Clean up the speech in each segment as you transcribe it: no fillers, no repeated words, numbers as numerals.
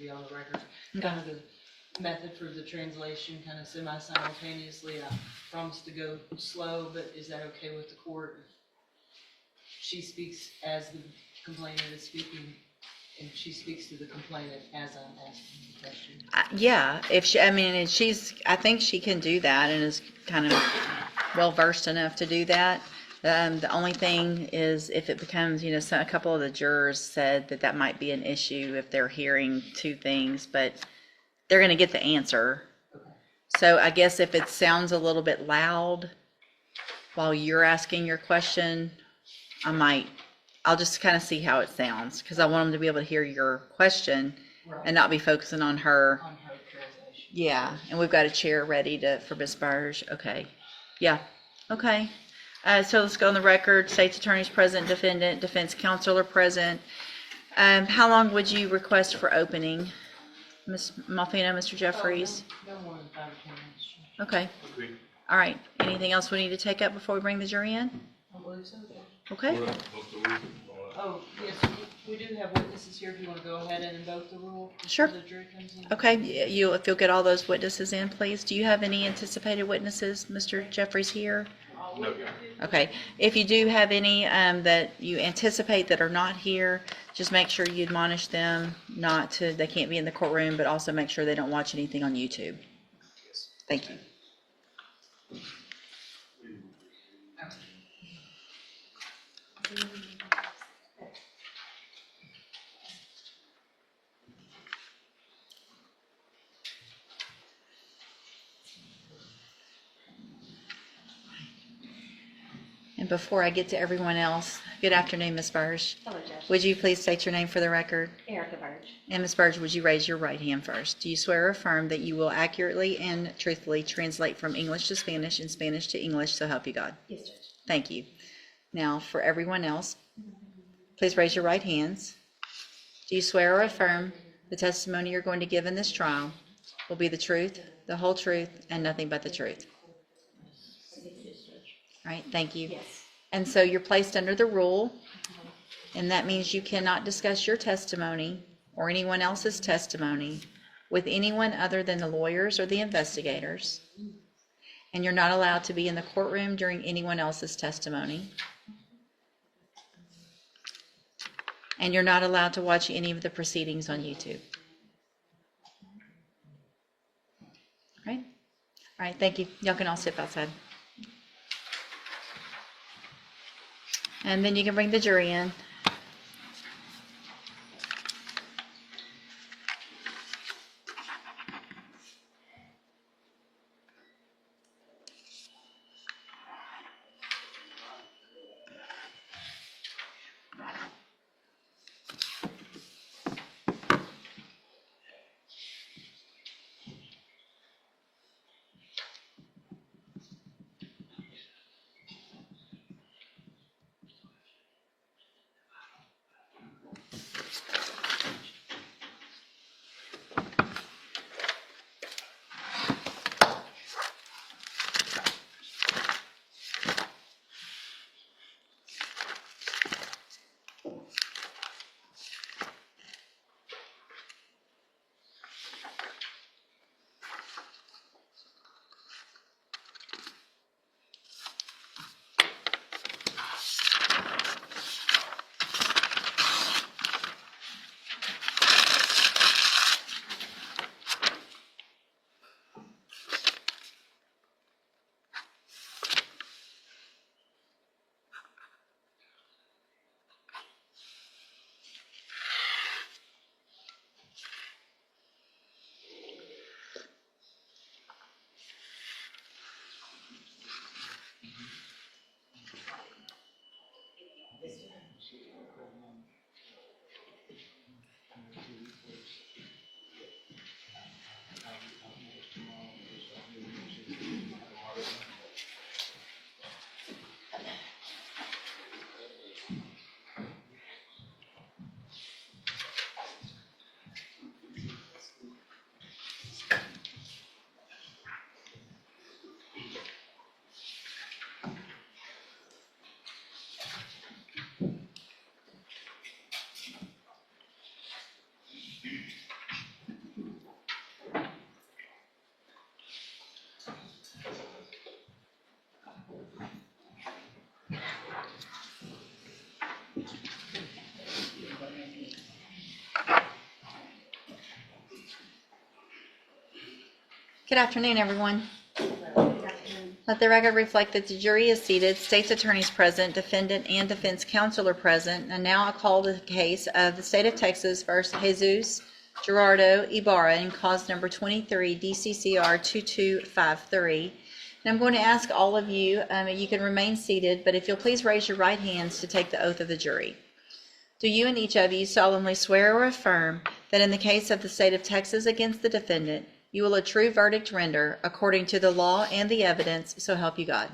be on the record. Okay. Kind of the method for the translation, kind of semi-simultaneously. I promise to go slow, but is that okay with the court? She speaks as the complainant is speaking, and she speaks to the complainant as I'm asking the question. Yeah, if she, I mean, and I think she can do that and is kind of well versed enough to do that. The only thing is if it becomes, a couple of the jurors said that might be an issue if they're hearing two things, but they're going to get the answer. Okay. So I guess if it sounds a little bit loud while you're asking your question, I'll just kind of see how it sounds, because I want them to be able to hear your question and not be focusing on her. On her translation. Yeah, and we've got a chair ready for Ms. Burge. Okay. Yeah. Okay. So let's go on the record. State's attorney's present, defendant, defense counsel are present. How long would you request for opening, Ms. Malfino, Mr. Jeffries? No more than 5 or 10 minutes. Okay. Agreed. All right. Anything else we need to take up before we bring the jury in? I believe so. Okay. Oh, yes, we do have witnesses here. If you want to go ahead and invoke the rule before Sure. the jury comes in. Okay. If you'll get all those witnesses in, please. Do you have any anticipated witnesses, Mr. Jeffries, here? No, Your Honor. Okay. If you do have any that you anticipate that are not here, just make sure you admonish them they can't be in the courtroom, but also make sure they don't watch anything on YouTube. Yes. Thank you. And before I get to everyone else, good afternoon, Ms. Burge. Hello, Judge. Would you please state your name for the record? Erica Burge. And Ms. Burge, would you raise your right hand first? Do you swear or affirm that you will accurately and truthfully translate from English to Spanish and Spanish to English, so help you God? Yes, Judge. Thank you. Now, for everyone else, please raise your right hands. Do you swear or affirm the testimony you're going to give in this trial will be the truth, the whole truth, and nothing but the truth? All right, thank you. Yes. And so you're placed under the rule, and that means you cannot discuss your testimony or anyone else's testimony with anyone other than the lawyers or the investigators. And you're not allowed to be in the courtroom during anyone else's testimony. And you're not allowed to watch any of the proceedings on YouTube. All right? All right, thank you. Y'all can all sit outside. And then you can bring the jury in. Good afternoon, everyone. Let the record reflect that the jury is seated, state's attorneys present, defendant and defense counsel are present, and now I call the case of the state of Texas versus Jesus Gerardo Ibarra in cause number 23 DCCR 2253. And I'm going to ask all of you, you can remain seated, but if you'll please raise your right hands to take the oath of the jury. Do you and each of you solemnly swear or affirm that in the case of the state of Texas against the defendant, you will a true verdict render according to the law and the evidence, so help you God?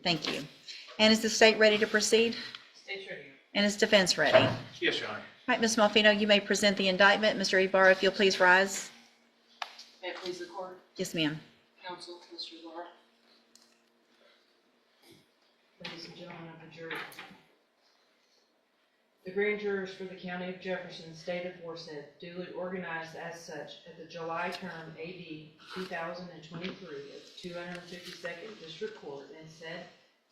Thank you. And is the state ready to proceed? State's ready. And is defense ready? Yes, Your Honor. All right, Ms. Malfino, you may present the indictment. Mr. Ibarra, if you'll please rise. May it please the court, Yes, ma'am. counsel, Mr. Ibarra. Ladies and gentlemen of the jury. The grand jurors for the County of Jefferson, State aforesaid, duly organized as such at the July term AD 2023 of the 252nd District Court in said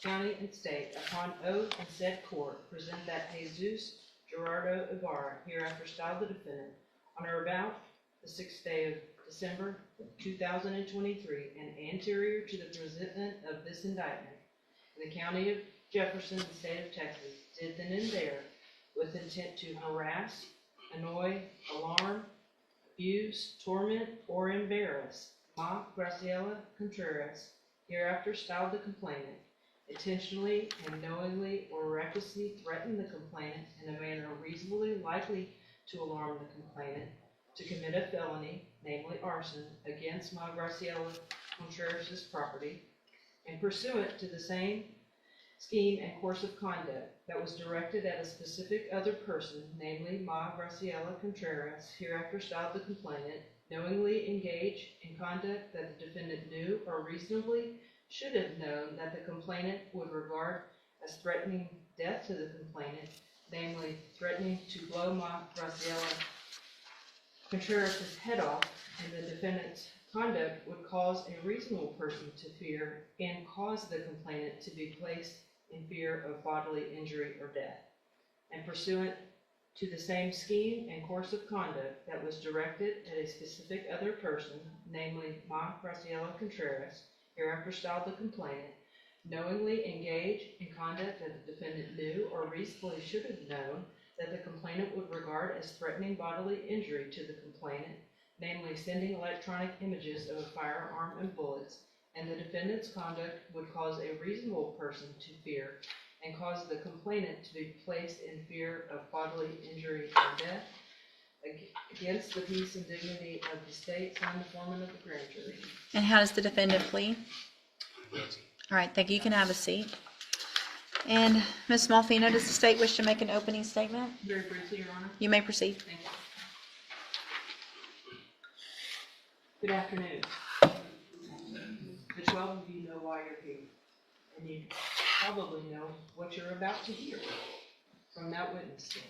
county and state, upon oath in said court, present that Jesus Gerardo Ibarra, hereafter styled the defendant, on or about the 6th day of December 2023 and anterior to the presentment of this indictment in the County of Jefferson, the State of Texas, did then and there, with intent to harass, annoy, alarm, abuse, torment, or embarrass Ma Graciela Contreras, hereafter styled the complainant, intentionally and knowingly or recklessly threaten the complainant in a manner reasonably likely to alarm the complainant, to commit a felony, namely arson, against Ma Graciela Contreras' property, and pursuant to the same scheme and course of conduct that was directed at a specific other person, namely Ma Graciela Contreras, hereafter styled the complainant, knowingly engage in conduct that the defendant knew or reasonably should have known that the complainant would regard as threatening death to the complainant, namely threatening to blow Ma Graciela Contreras' head off, and the defendant's conduct would cause a reasonable person to fear and cause the complainant to be placed in fear of bodily injury or death, and pursuant to the same scheme and course of conduct that was directed at a specific other person, namely Ma Graciela Contreras, hereafter styled the complainant, knowingly engage in conduct that the defendant knew or reasonably should have known that the complainant would regard as threatening bodily injury to the complainant, namely sending electronic images of a firearm and bullets, and the defendant's conduct would cause a reasonable person to fear and cause the complainant to be placed in fear of bodily injury or death against the peace and dignity of the state, signed the foreman of the grand jury. And how does the defendant plead? All right, thank you. You can have a seat. And Ms. Malfino, does the state wish to make an opening statement? Very briefly, Your Honor. You may proceed. Thank you. Good afternoon. The 12 of you know why you're here, and you probably know what you're about to hear from that witness stand.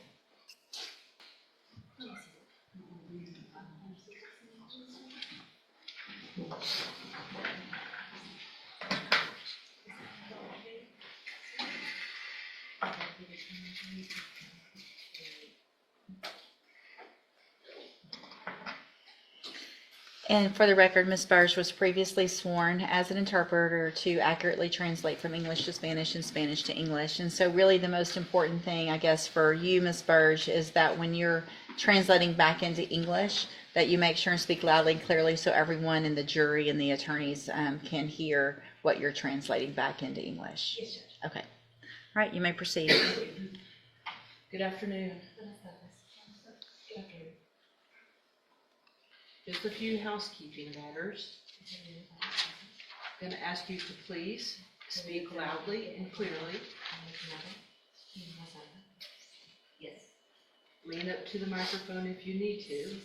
And for the record, Ms. Burge was previously sworn as an interpreter to accurately translate from English to Spanish and Spanish to English. And so really the most important thing, I guess, for you, Ms. Burge, is that when you're translating back into English, that you make sure and speak loudly and clearly so everyone in the jury and the attorneys can hear what you're translating back into English. Yes, Judge. Okay. All right, you may proceed. Good afternoon. Good afternoon. Just a few housekeeping matters. I'm going to ask you to please speak loudly and clearly. Yes. Lean up to the microphone if you need to,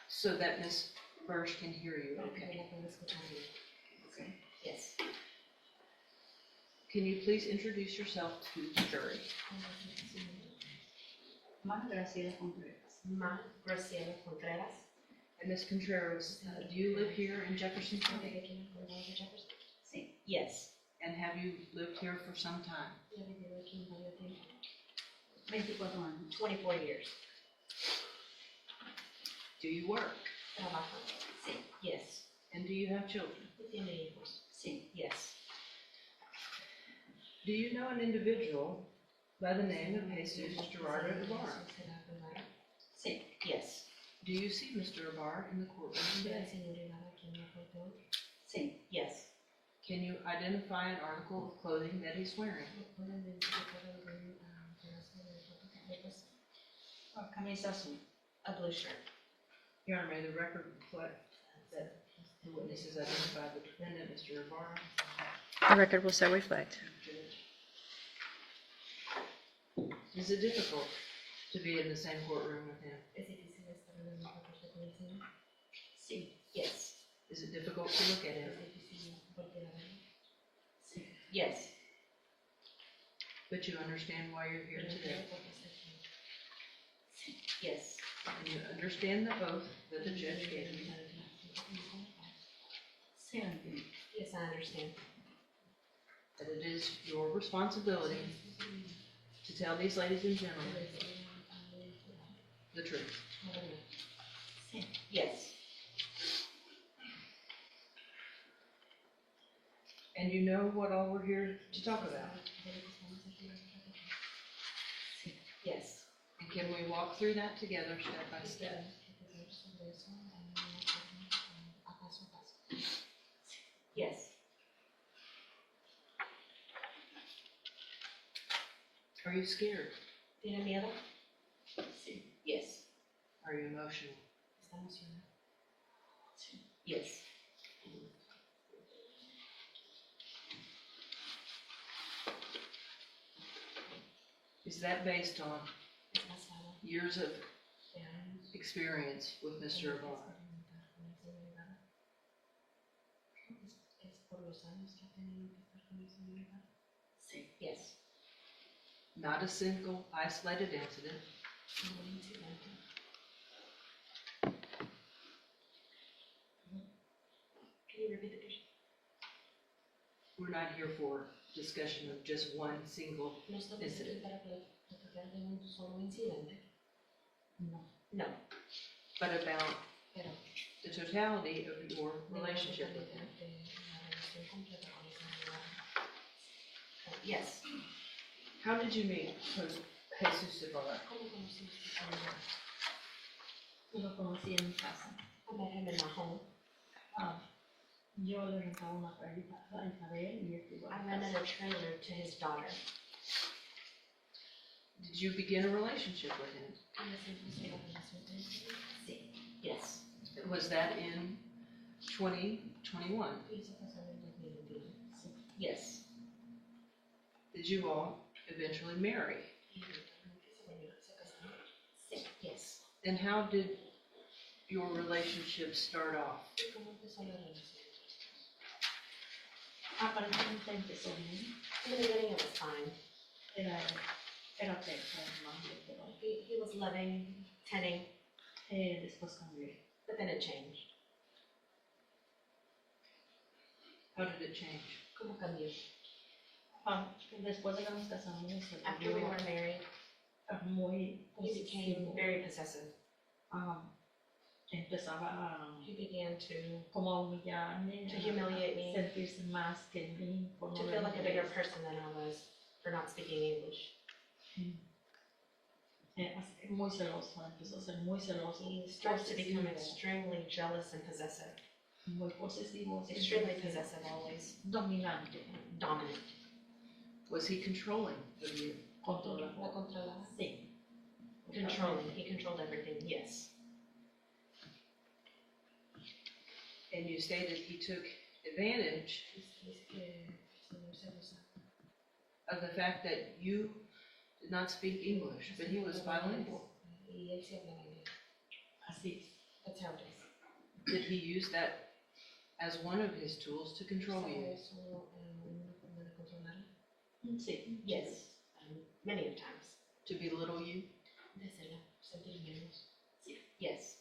so that Ms. Burge can hear you. Okay. Yes. Can you please introduce yourself to the jury? Ma Graciela Contreras. And Ms. Contreras, do you live here in Jefferson County? Sí. Yes. And have you lived here for some time? 24 years. Do you work? Trabajo. Sí. Yes. And do you have children? ¿Y tiene hijos? Sí. Yes. Do you know an individual by the name of Jesus Gerardo Ibarra? Sí. Yes. Do you see Mr. Ibarra in the courtroom today? Sí. Yes. Can you identify an article of clothing that he's wearing? Camisa azul. A blue shirt. Your Honor, may the record reflect that the witness has identified the defendant, Mr. Ibarra. The record will so reflect. Is it difficult to be in the same courtroom with him? ¿Es difícil estar en el mismo cuarto con el señor? Sí. Yes. Is it difficult to look at him? ¿Es difícil voltear a verlo? Sí. Yes. But you understand why you're here today? Yes. And you understand the oath that the judge gave you? Yes, I understand. That it is your responsibility to tell these ladies and gentlemen the truth. Yes. And you know what all we're here to talk about. Yes. And can we walk through that together step by step? Yes. Are you scared? ¿Tiene miedo? Sí. Yes. Are you emotional? ¿Está emocionado? Sí. Yes. Is that based on Es basado years of de años experience with Mr. Ibarra? Es por los años que ha tenido que estar con el señor Ibarra. Sí. Yes. Not a single isolated incident. Ningún incidente. Can you repeat the question? We're not here for discussion of just one single No estamos aquí incident, para platicar de un solo incidente. No. No. but about Pero the totality of your relationship with him. de la relación completa con el señor Ibarra. Yes. How did you meet Jesus Ibarra? ¿Cómo conociste a Ibarra? Lo conocí en mi casa. I met him in my home. Yo le rentaba una carrita a la hija de él y estuvo I en rented casa. a trailer to his daughter. Did you begin a relationship with him? Sí. Yes. Was that in 2021? Yes. Did you all eventually marry? Sí. Yes. And how did your relationship start off? Aparentemente empezó bien. In the beginning it was fine. Era perfecto, amable, pero He was loving, tending, después cambió. but then it changed. How did it change? ¿Cómo cambió? Después de que nos casamos, se After we volvió were married, muy he became posesivo. very possessive. Empezaba He began to como a humillarme, To humiliate me. sentirse más que mí por no feel hablar like a bigger inglés. person than I was for not speaking English. Muy celoso, empezó a ser muy celoso, He started to become posesivo, extremely jealous and possessive. muy posesivo, Extremely possessive always. dominante, Dominant. Was he controlling of you? controlador. La controlaba. Sí. Controlling. He controlled everything. Yes. And you stated he took advantage of the fact that you did not speak English, but he was bilingual. Y él sí hablaba inglés. Así es. That's how it is. Did he use that as one of his tools to control you? Eso, una forma de controlarlo. Sí. Yes. Many of times. To belittle you? De hacerla sentir menos. Sí. Yes.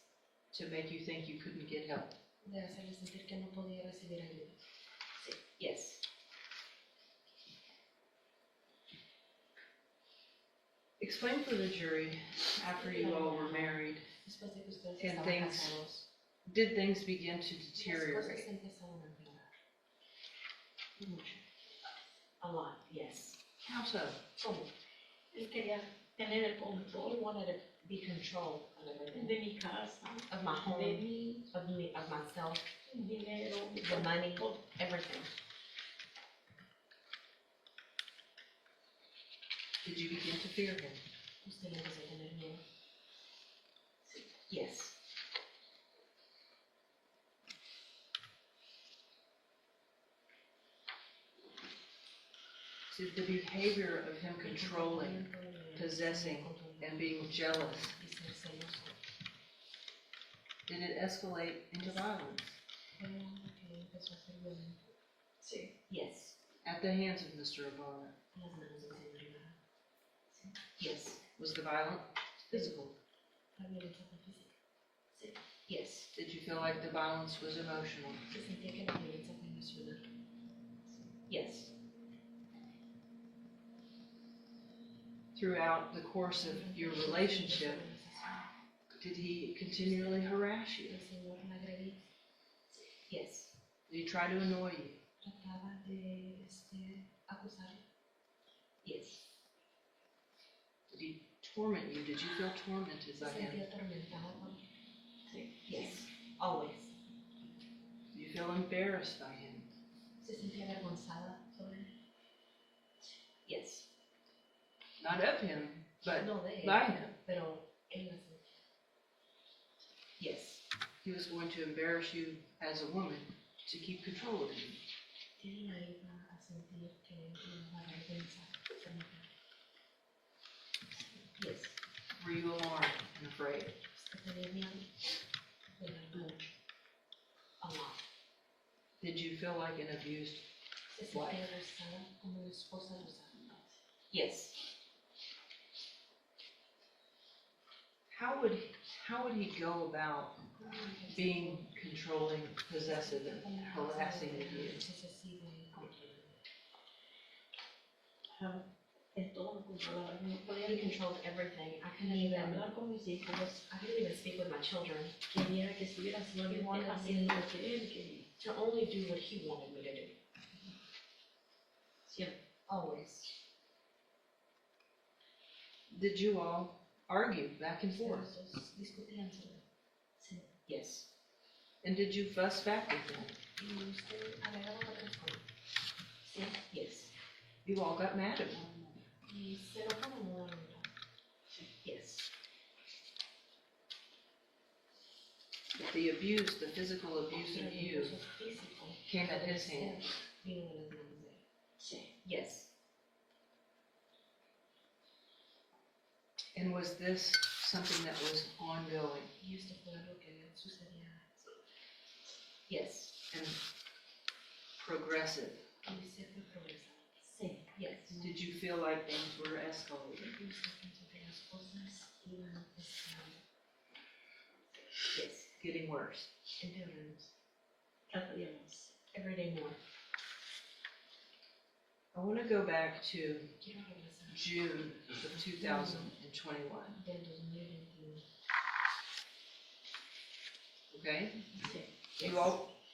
To make you think you couldn't get help? De hacerle sentir que no podía recibir ayuda. Sí. Yes. Explain for the jury, after you all were married, Después de que ustedes And estaban things casados, did things begin to las cosas deteriorate? empezaron a empeorar. Mucho. A lot, yes. How so? ¿Cómo? Él quería tener el He control wanted to be control of everything. de mi casa, Of my de home, mí, of myself, dinero, the money, todo. everything. Did you begin to fear him? Usted le empezó a tener miedo. Yes. Did the behavior of him controlling, possessing, and being jealous, Y ser celoso. did it escalate into violence Fue algo que empezó a ser violento. Sí. Yes. at the hands of Mr. Obama? A las manos del señor Ibarra. Yes. Was the violence physical? La violencia fue física. Sí. Yes. Did you feel like the violence was emotional? Se sentía que la violencia fue emocional. Yes. Throughout the course of your relationship, did he continually harass you? El señor la agredía. Yes. Did he try to annoy you? Trataba de acusarla. Yes. Did he torment you? Did you feel tormented Se by him? sentía atormentada por él. Sí. Yes. Always. Did you feel embarrassed by him? Se sentía avergonzada sobre él. Yes. Not of him, but No de él, by him. pero él la sentía. Yes. He was going to embarrass you as a woman to keep control of you. Él la iba a sentir que iba a avergonzar por mujer. Yes. Were you alarmed and afraid? Usted tenía miedo de la mucho. A lot. Did you feel like an abused Se sentía wife? abusada como una esposa abusada. Yes. How would he go about being controlling, possessive, and harassing of you? En todo me controlaba. No podía He ni controlled everything. I couldn't even hablar con mis hijos. I couldn't even speak with my children. Quería que estuviera solamente wanted me- haciendo lo que él quería. To only do what he wanted me to do. Siempre. Always. Did you all argue back and forth? Los dos discutían sobre. Sí. Yes. And did you fuss back with him? Y usted agarraba la persona. Sí. Yes. You all got mad at him. Y se enojaron uno al otro. Yes. But the abuse, the physical abuse Pero of el you, abuso físico came at his hands. vino de las manos de él. Sí. Yes. And was this something that was ongoing Y esto fue algo que sucedía. Yes. and progressive? Y se fue progresando. Sí. Yes. Did you feel like things were escalating? Y usted pensó que las cosas iban escalando. Yes. Getting worse? Empeorando. Cada día más. Every day more. I want to go back to Quiero regresar June of 2021, del 2021. okay? Sí. Yes.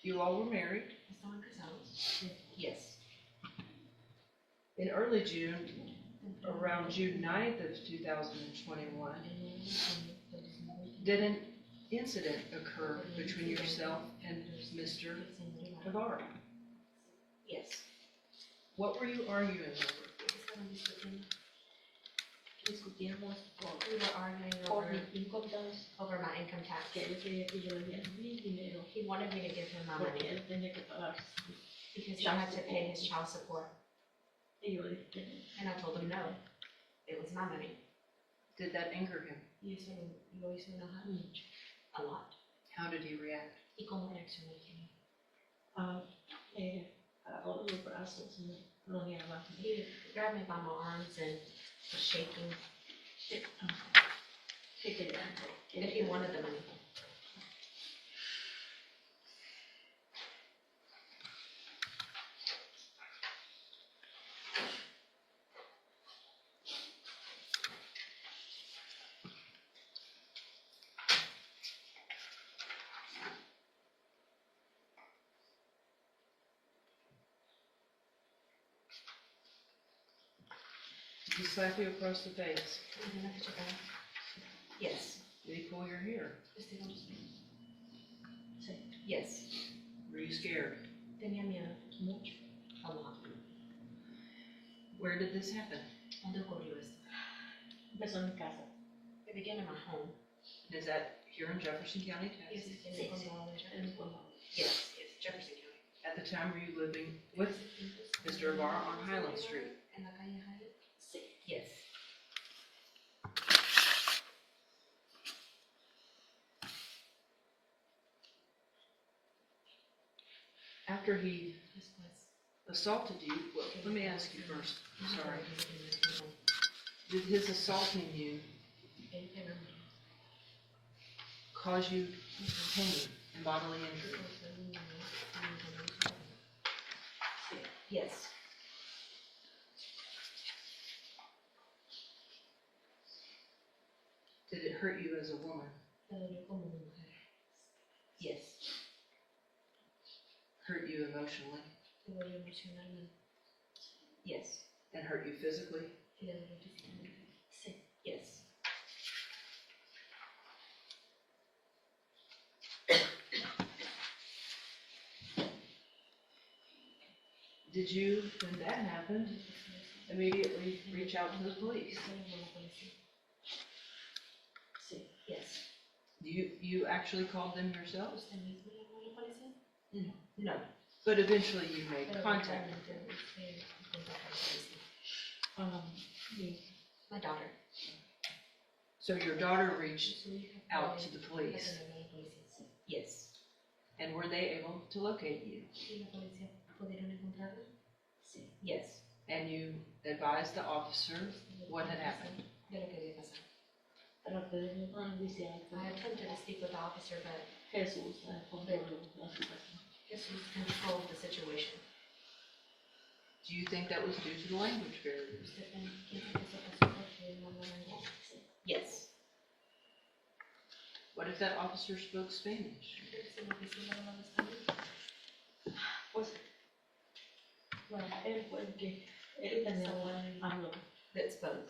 You all were married. ¿Estaban casados? Yes. In early June, around June 9th of 2021, did an incident occur between yourself and Mr. Navarro? Yes. What were you arguing over? Estaban discutiendo. Discutíamos We were arguing por over, mis income tax, over my income tax. que él quería que yo le diera mi dinero He wanted me to give him my porque money él tenía que pagar. because he had to pay his child support. Y yo le dije, And I told him no. It was my money. Did that anger him? Y eso lo hizo enojar mucho. A lot. How did he react? ¿Y cómo reaccionó el señor? agarró los brazos y lo negaba. He grabbed me by my arms and was shaking. Que quería. That he wanted the money. He slapped you across the face. ¿Me la cachetada? Yes. Did he pull your hair? Vestido los pies. Sí. Yes. Were you scared? Tenía miedo. Mucho. A lot. Where did this happen? ¿Dónde ocurrió esto? Empezó en mi casa. It began in my home. Is that here in Jefferson County, Yes, Texas? en el condado de Jefferson. Yes, yes, Jefferson County. At the time, were you living with Mr. Ibarra on Highland Street? En la calle Highland? Sí. Yes. After he Después. assaulted you, well, let me ask you first, sorry. Did his assaulting you Él pegó. cause you pain and bodily injury? Yes. Did it hurt you as a woman? Te dolió como una mujer. Yes. Hurt you emotionally? Te dolió emocionalmente. Yes. And hurt you physically? Y te dolió físicamente. Sí. Yes. Did you, when that happened, immediately reach out to the police? Sí. Yes. You actually called them yourself? ¿Usted mismo llamó a la policía? No. But eventually you made Pero contact. eventualmente usted contactó a la policía. Me. My daughter. So your daughter reached Su hija out fue to the la police, que llamó a la policía. Sí. Yes. and were they able to locate you? ¿Y la policía pudieron encontrarla? Sí. Yes. And you advised the officer what had happened? De lo que había pasado. Traté de iniciar I attempted to speak with the officer, but Jesús controló la situación. Jesus controlled the situation. Do you think that was due to the language barrier? ¿Usted piensa que eso pasó porque no hablaban inglés? Yes. What if that officer spoke Spanish? ¿Si la oficina hablaba español? Pues, bueno, él fue el que, él tenía habló. That spoke.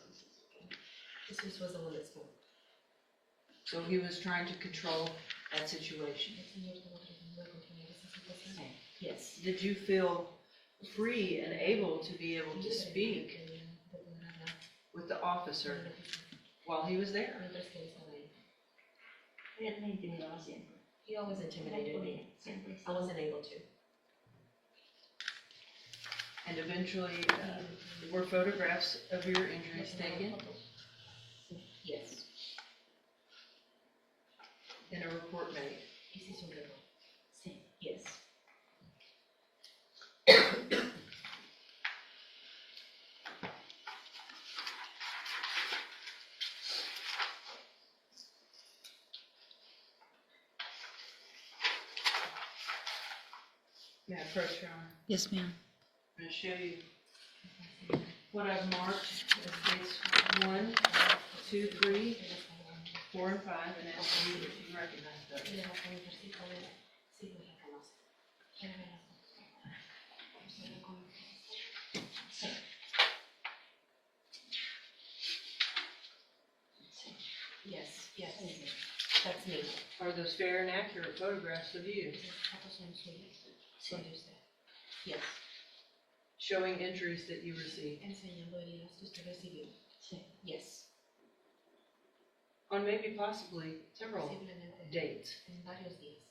Jesus was the one that spoke. So he was trying to control that situation. El Señor estaba tratando de controlar esa situación. Yes. Did you feel free and able to be able to speak with the officer while he was there? Mientras que él estaba ahí. Él me intimidaba siempre. He always intimidated me. Siempre. I wasn't able to. And eventually, were photographs of your injuries taken Yes. and a report made? Hiciste un reporte. Sí. Yes. May I approach, Your Honor? Yes, ma'am. I'm going to show you what I've marked as dates 1, 2, 3, 4, and 5, and ask you if you recognize those. Y le vas a decir si puede, si lo reconoce. Quiero ver las fotos. ¿Se reconoce? Sí. Sí. Yes, yes. That's me. Are those fair and accurate photographs of you Esas fotos son suyas. Son de usted. Yes. showing injuries that you received Enseñando heridas que usted recibió. Sí. Yes. on maybe possibly several Posiblemente dates? en varios días.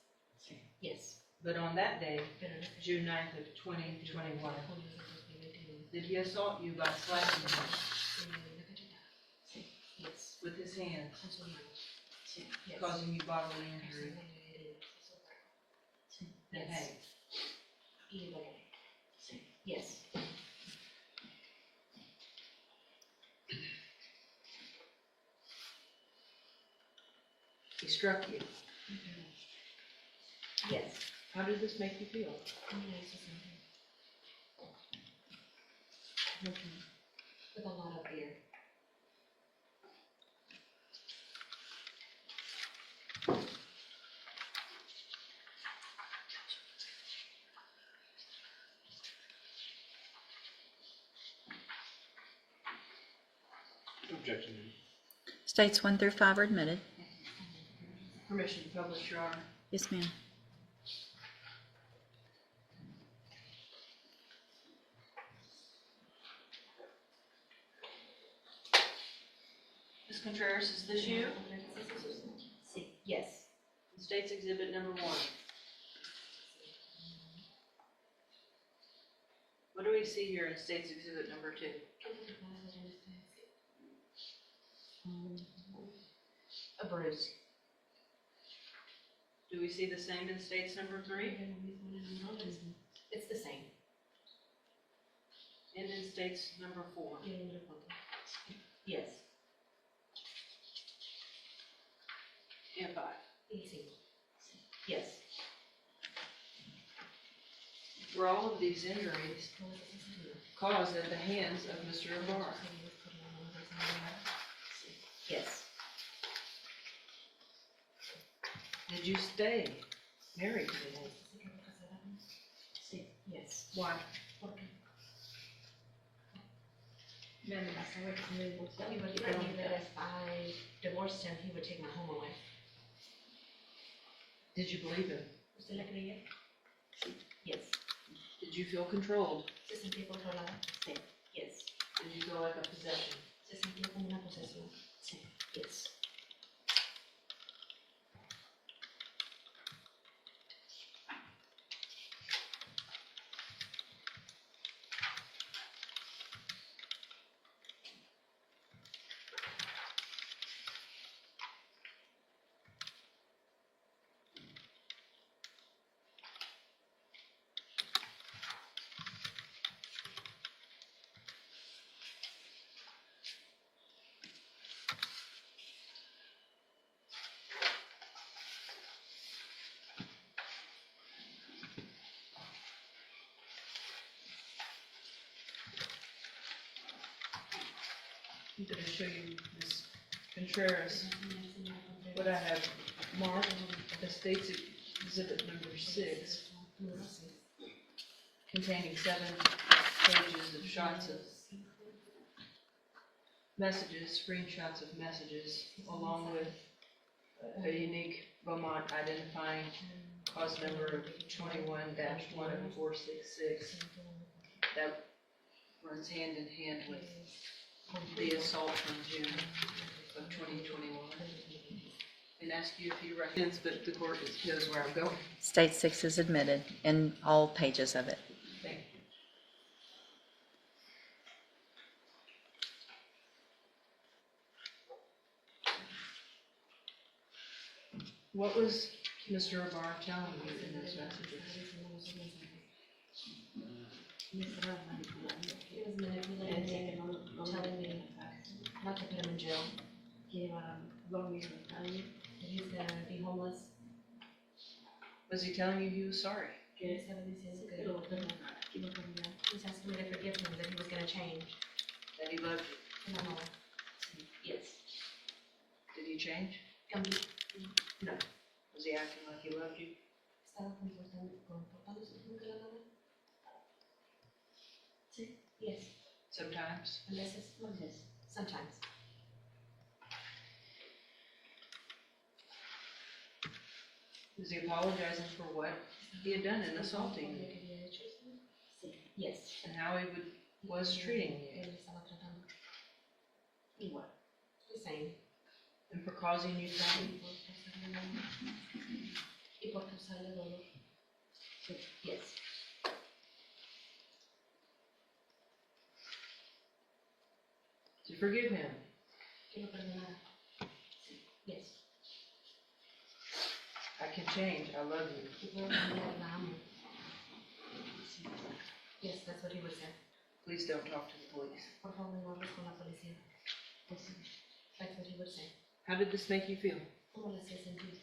Sí. Yes. But on that day, Pero en este June 9th of 2021, junio del 2021. did he assault you by slapping you Y me dio una cachetada. Sí. Yes. with his hands, Con sus manos. Sí. Yes. causing you bodily injury Causándole heridas a su cuerpo. Sí. and Yes. pain? Y dolor. Sí. Yes. He struck you. Yes. How did this make you feel? ¿Cómo le hizo sentir? With a lot of fear. Objection. States 1 through 5 are admitted. Permission to publish, Your Honor. Yes, ma'am. Ms. Contreras, is this you? Sí, yes. State's Exhibit number 1. What do we see here in State's Exhibit number 2? A bruise. Do we see the same in State's number 3? It's the same. And in State's number 4? Yes. And 5? Yes. Were all of these injuries caused at the hands of Mr. Ibarra? Yes. Did you stay married to him? Yes. Why? He would, even if I divorced him, he would take my home away. Did you believe him? ¿Usted le creía? Yes. Did you feel controlled? ¿Se sentía controlada? Sí. Yes. Did you feel like a possession? ¿Se sentía como una posesión? Sí. Yes. I'm going to show you, Ms. Contreras, what I have marked as State's Exhibit number 6, containing 7 pages of shots of messages, screenshots of messages, along with a unique Beaumont identifying cause number 21-10466 that runs hand in hand with the assault from June of 2021. And ask you if you recognize, but the court knows where I'm going. State 6 is admitted in all pages of it. Thank you. What was Mr. Ibarra telling you in those messages? He was manipulating, telling me not to put him in jail. That he's gonna be homeless. Was he telling you he was sorry? He was asking me to forgive him, that he was gonna change. That he loved you? No. Yes. Did he change? No. Was he acting like he loved you? Yes. Sometimes? Sometimes. Was he apologizing for what he had done in assaulting you Yes. and how he was treating you The same. and for causing you pain? Yes. To forgive him? Yes. I can change, I love you. Yes, that's what he would say. Please don't talk to the police. Por favor, no hables con la policía. That's what he would say. How did this make you feel? ¿Cómo le hacía sentir?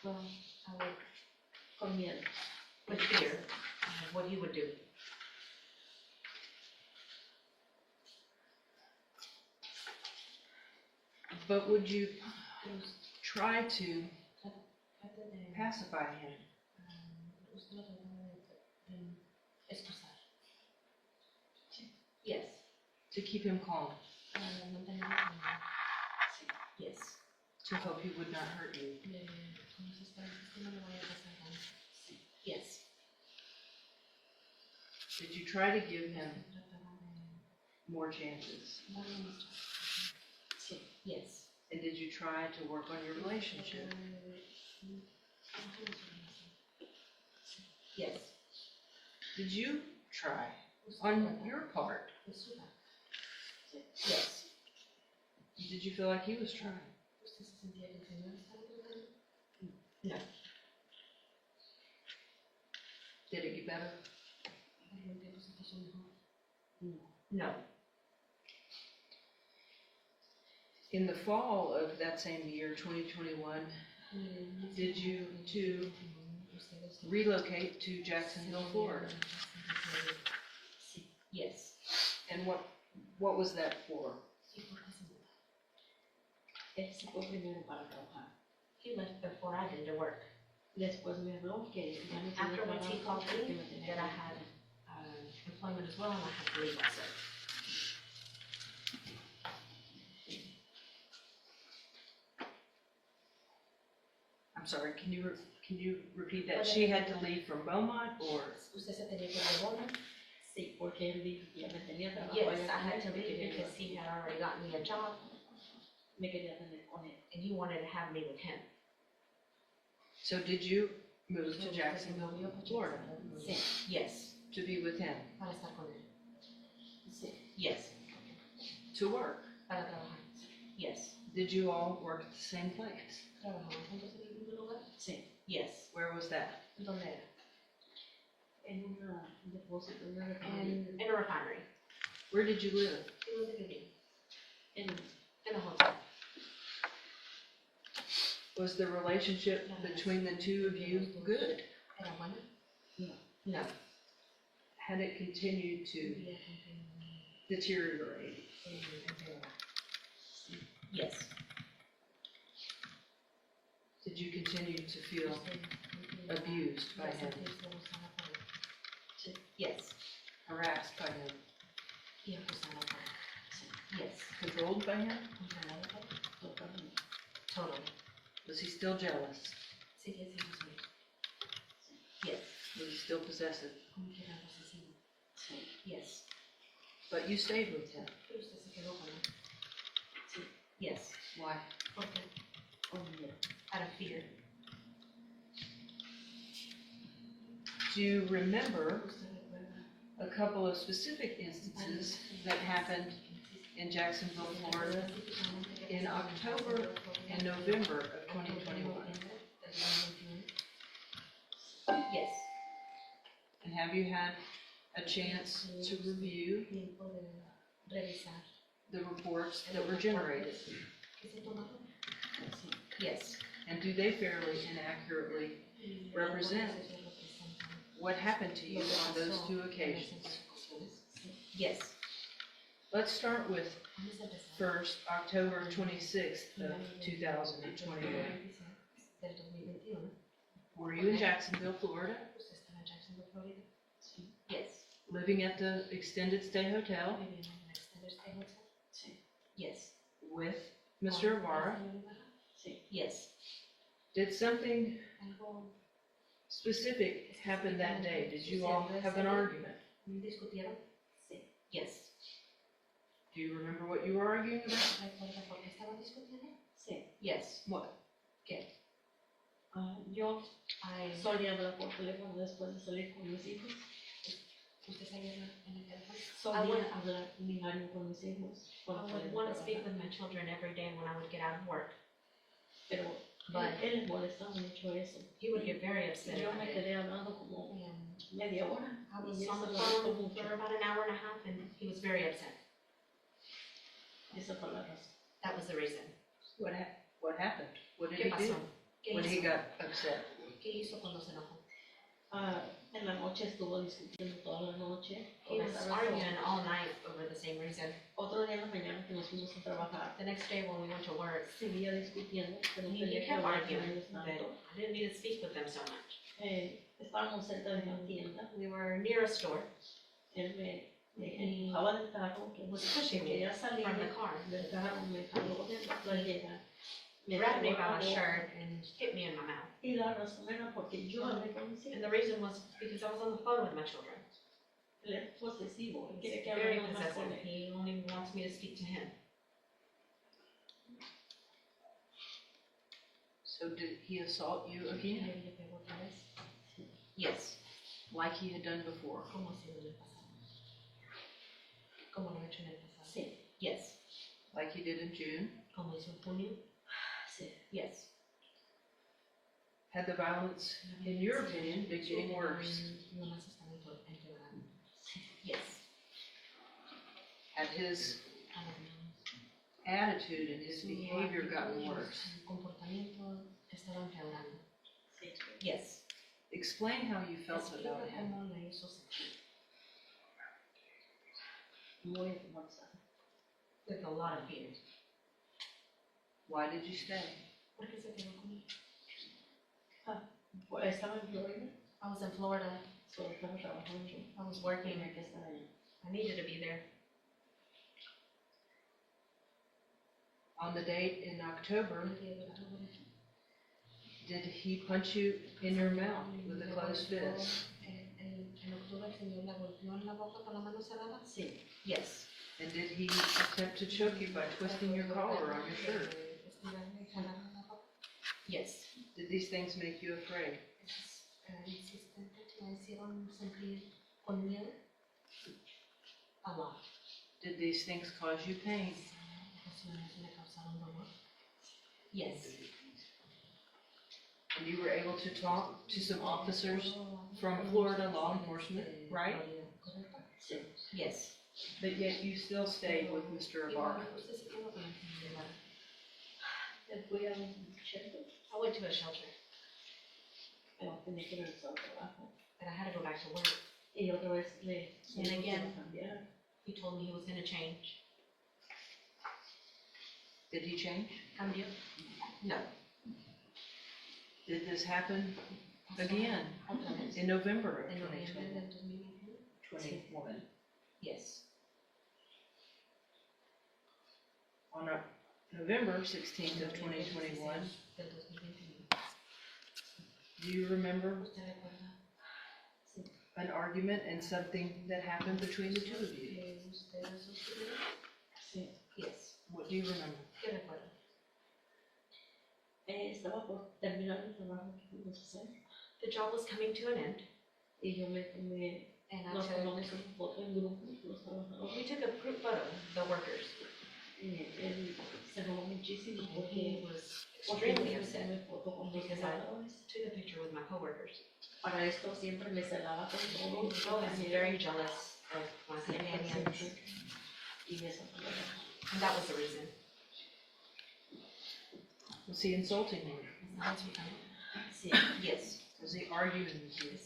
Well, I would, con miedo, with fear of what he would do. But would you try to pacify him? Usted lo trataba de excusar. Yes. To keep him calm, mantenerlo calmado. Sí. Yes. to hope he would not hurt you. ¿Cómo se está? Que no le vaya a pasar daño. Sí. Yes. Did you try to give him Trataba de more chances? darle más chance. Sí. Yes. And did you try to work on your relationship? Yes. Did you try on your part? Yes. Did you feel like he was trying? ¿Usted se sentía que el Señor estaba tratando? No. Did it get better? ¿Algún tiempo se puso mejor? No. In the fall of that same year, 2021, did you two relocate to Jacksonville, Florida? Yes. And what was that for? ¿Y por qué se mudó? Él se fue primero para trabajar. He left before I did to work. Después me habló que ya no tenía Afterwards, he trabajo, called que me no tenía that I trabajo. had Employment as well, and I had to leave also. I'm sorry, can you repeat that? She had to leave from Beaumont or? ¿Usted se tenía que ir de Walmart? Sí, porque él dijo que ya me tenía trabajo. Yes, allá I con had él, to me leave quería because llevar. he had already gotten me a job, Me quería tener con él. and he wanted to have me with him. So did you move to Jacksonville, Florida Sí. Yes, to be with him, para estar con él. Sí. Yes, to work? para trabajar. Yes. Did you all work at the same place? ¿Trabajamos juntos en el mismo lugar? Sí. Yes. Where was that? ¿Dónde era? En un depósito, una refinería. In a refinery. Where did you live? ¿Y dónde viví? En In a hotel. Was the relationship between the two of you good? ¿Era buena? No. No. Had it continued to Vivía continuamente deteriorate? empeorar. Yes. Did you continue to feel abused by him, Yes. harassed by him, Y acusada por él. Yes. controlled by him? Controlada por él. totalmente. Totally. Was he still jealous? Sigue siendo celoso. Yes. Was he still possessive? Como quiera posesivo. Sí. Yes. But you stayed with him. Pero usted se quedó con él. Sí. Yes. Why? Porque Con miedo. out of fear. Do you remember Usted recuerda a couple of specific instances that happened in Jacksonville, Florida in October and November of 2021? Yes. And have you had a chance to review Tiempo de revisar. the reports that were generated? ¿Qué se tomaron? Yes. And do they fairly and accurately represent what happened to you on those two occasions? Yes. Let's start with Vamos a empezar. first, October 26th of 2021. Del 2021. Were you in Jacksonville, Florida, ¿Usted estaba en Jacksonville, Florida? Yes. living at the extended stay hotel Viviendo en el Extended Stay Hotel? Sí. Yes. with Mr. Ibarra? Sí. Yes. Did something Algo specific happen that day? Did you all have an argument? discutieron? Sí. Yes. Do you remember what you were arguing about? ¿Recuerda por qué estaban discutiendo? Sí. Yes. What? Yo I, solía hablar por teléfono después de salir con mis hijos. ¿Usted sabía en el teléfono? Solía hablar diario con mis hijos. I cuando would salía de want to speak trabajar. with my children every day when I would get out of work. Pero But él les molestaba mucho eso. he would get very upset Yo about me it. quedé hablando como And media hora. I was Y on eso the lo gustó phone mucho. for about an hour and a half, and he was very upset. Esa fue la razón. That was the reason. What happened? What did ¿Qué he pasó? do ¿Qué when he hizo? got upset? ¿Qué hizo cuando se enojó? En la noche estuvo discutiendo toda la noche. He por was esa razón. arguing all night over the same reason. Otro día en la mañana que nos fuimos a trabajar, The next day when we went to work, seguía discutiendo, pero no he quería que kept hablara con arguing ellos that tanto. I didn't need to speak with them so much. Estábamos cerca de una tienda. We were near a store. Él empujaba del carro, que was pushing me quería salir from the car, del carro, me jaló de la playera, me grabbed me pegó by la my boca. shirt and hit me in my mouth. Y la razón era porque yo hablé con mis And hijos. the reason was because I was on the phone with my children. Él es posesivo, él quiere He's que very hable más con possessive. él. He only wants me to speak to him. So did he assault you again? ¿Y le pegó otra vez? Yes. Like he had done before? ¿Cómo ha sido en el pasado? ¿Cómo lo ha hecho en el pasado? Sí, Yes. Like he did in June? ¿Cómo hizo en junio? sí. Yes. Had the violence, in your opinion, been getting worse? Nomás estaba empeorando. Yes. Had his A lo menos. attitude and his Su behavior gotten actitud, worse? su comportamiento estaba empeorando. Sí. Yes. Explain how you felt Explica about him. cómo le hizo sentir. Muy atemorizada. With a lot of fear. Why did you stay? ¿Por qué se quedó conmigo? Pues estaba en Florida, I was in Florida. solo estaba trabajando. I was working. Tenía que estar allá. I needed to be there. On the date in October, El día de octubre. did he punch you in your mouth with a closed fist? En octubre el señor la golpeó en la boca con la mano cerrada. Sí, Yes. And did he attempt to choke you by twisting your collar on your shirt? Estirarme, jalarme la ropa. Yes. Did these things make you afraid? Esas insistentes me hicieron sentir con miedo. A lot. Did these things cause you pain? Ocasiones me causaron dolor. Yes. And you were able to talk to some officers from Florida law enforcement, right? Correcto. sí. Yes. But yet you still stayed with Mr. Ibarra. Usted se quedó con el señor Ibarra. Me fui a un shelter, I went to a shelter, pero tenía que regresar al trabajo. but I had to go back to work. Y otra vez le And dijo que again. iba a cambiar. He told me he was going to change. Did he change? Cambió? No. Did this happen again Otra vez. in November of En noviembre 2021? del 2021. Yes. On November 16th of 2021, Del 2021. do you remember ¿Usted recuerda an argument and something that happened between the two of you? que ustedes sostuvieron? Sí. Yes. What do you remember? ¿Qué recuerda? Estaba por terminar el trabajo que fuimos a hacer. The job was coming to an end, Y yo me tomé, and nos tomamos una foto en grupo, los trabajadores. we took a group photo, the workers. Y él se enojó muchísimo He porque was porque extremely me upset tomé foto con los because I trabajadores. took a picture with my coworkers. Para esto siempre me celaba con I todos. was very jealous of my companions, Y eso fue la razón. and that was the reason. Was he insulting you? Sí, Yes. Was he arguing with you?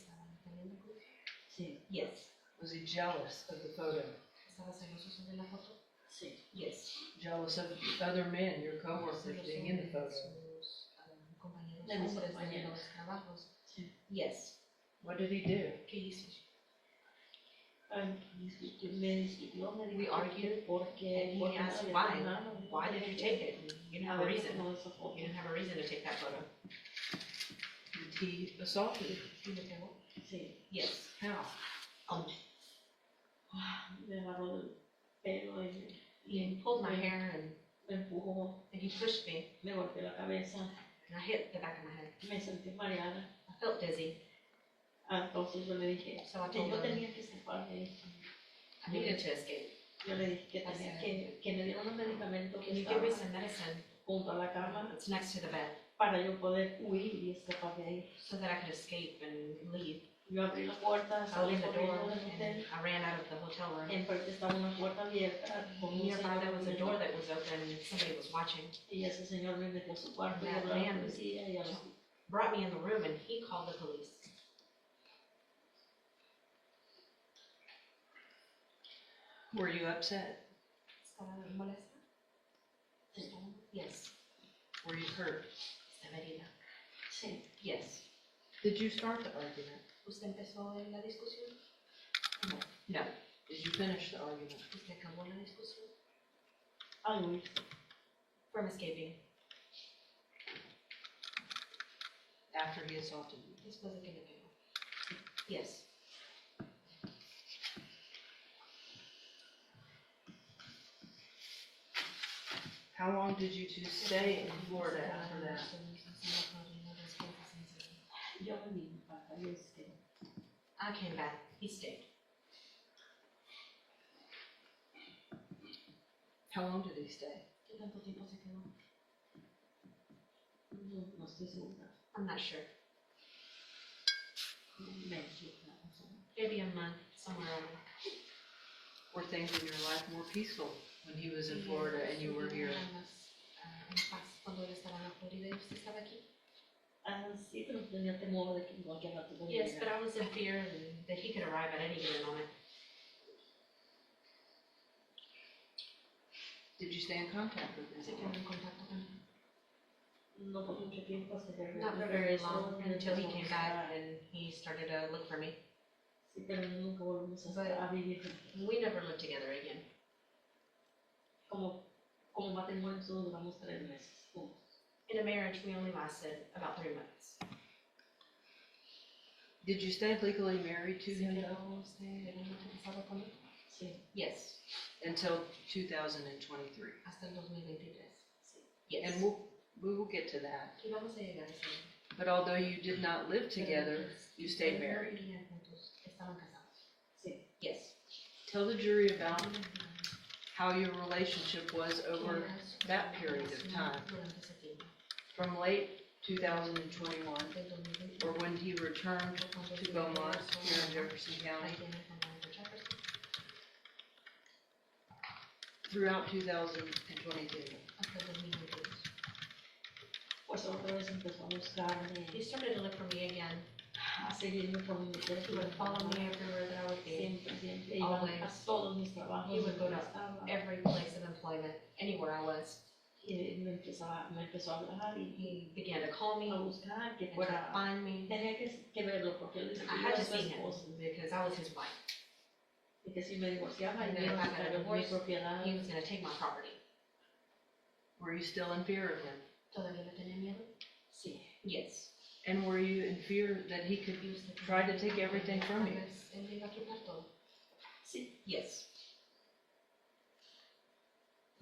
sí, Yes. Was he jealous of the photo? ¿Estaba celoso sobre la foto? sí. Yes. Jealous of other men, your coworkers, being in the photo? Sus compañeros De mis hombres de compañeros. los trabajos. Sí. Yes. What did he do? ¿Qué hizo? Me discutió, me We dijo argued, porque and he asked why did you take it? You didn't have a reason. You didn't have a reason to take that photo. Did he assault you? ¿Y le pegó? Sí, Yes. How? me agarró del pelo y He pulled my hair and me empujó, he pushed me, me golpeó la cabeza, and I hit the back of my head. me sentí mareada. I felt dizzy, Entonces yo le dije so I que told yo him tenía que escapar de esto. I needed to escape. Yo le dije que tenía que me dieran un medicamento que Can you give me estaba some medicine junto a la cama that's next to the bed para yo poder huir y escapar de ahí. so that I could escape and leave? Yo abrí la puerta, I salí opened the door corriendo del and hotel. I ran out of the hotel room. Enfrente estaba una puerta abierta con un Nearby señor there was a que door that was open and somebody was watching. y ese señor me metió a su cuarto y That habló a la man policía y a los Brought me in the room and he called the police. Were you upset? ¿Estaba molesta? Yes. Were you hurt? ¿Estaba herida? sí. Yes. Did you start the argument? ¿Usted empezó la discusión? No. No. Did you finish the argument? ¿Se acabó la discusión? Always. From escaping, After he assaulted you? después de que me pegó. Yes. How long did you two stay in Florida after that? Yo vení, papá, yo stay. I came back, he stayed. How long did he stay? ¿Qué tanto tiempo se quedó? No estoy segura. I'm not sure. Maybe Maybe a month, somewhere around. Were things in your life more peaceful when he was in Florida and you were here? En paz cuando yo estaba en la Florida y usted estaba aquí. Sí, pero tenía temor de que en cualquier rato podía Yes, but llegar. I was in fear that he could arrive at any given moment. Did you stay in contact with Se him? quedó en contacto con él. No por mucho tiempo, hasta que Not for very long, until he came back and he started to look for me. Sí, pero nunca volvimos But- a vivir juntos. We never lived together again. Como matrimonio solo duramos 3 meses juntos. In a marriage, we only lasted about 3 months. Did you stay legally married to him though? quedó usted legalmente casado con él? Sí, Yes, Until 2023? hasta el 2023. sí. Yes. And we will get to that. Y vamos a llegar a ese. But although you did not live together, you stayed married. Vivían juntos, estaban casados. Sí. Yes. Tell the jury about how your relationship was over that period of time, Durante ese tiempo. from late 2021, Del 2021. or when he returned to Beaumont here in Jefferson County, throughout 2022. Hasta el 2022. Pues otra vez empezó a buscarme, He started to look for me again. a seguirme por donde quiera que He would follow me everywhere that I would be. Siempre, siempre. Iba a Always. todos mis trabajos. He would go donde to estaba. every place of employment, anywhere I was. Y me empezó a hablar y He began to call me, a buscar que and to fuera. find me. Tenía que verlo porque él dice I que yo had era to su see him esposa because I was his wife. y que si me divorciaba y And me then iba if a I got a quitar mi divorce, propiedad. He was going to take my property. Were you still in fear of him? ¿Todavía le tenía miedo? Sí. Yes. And were you in fear that he could try to take everything from you? Él me iba a quitar todo. Sí. Yes.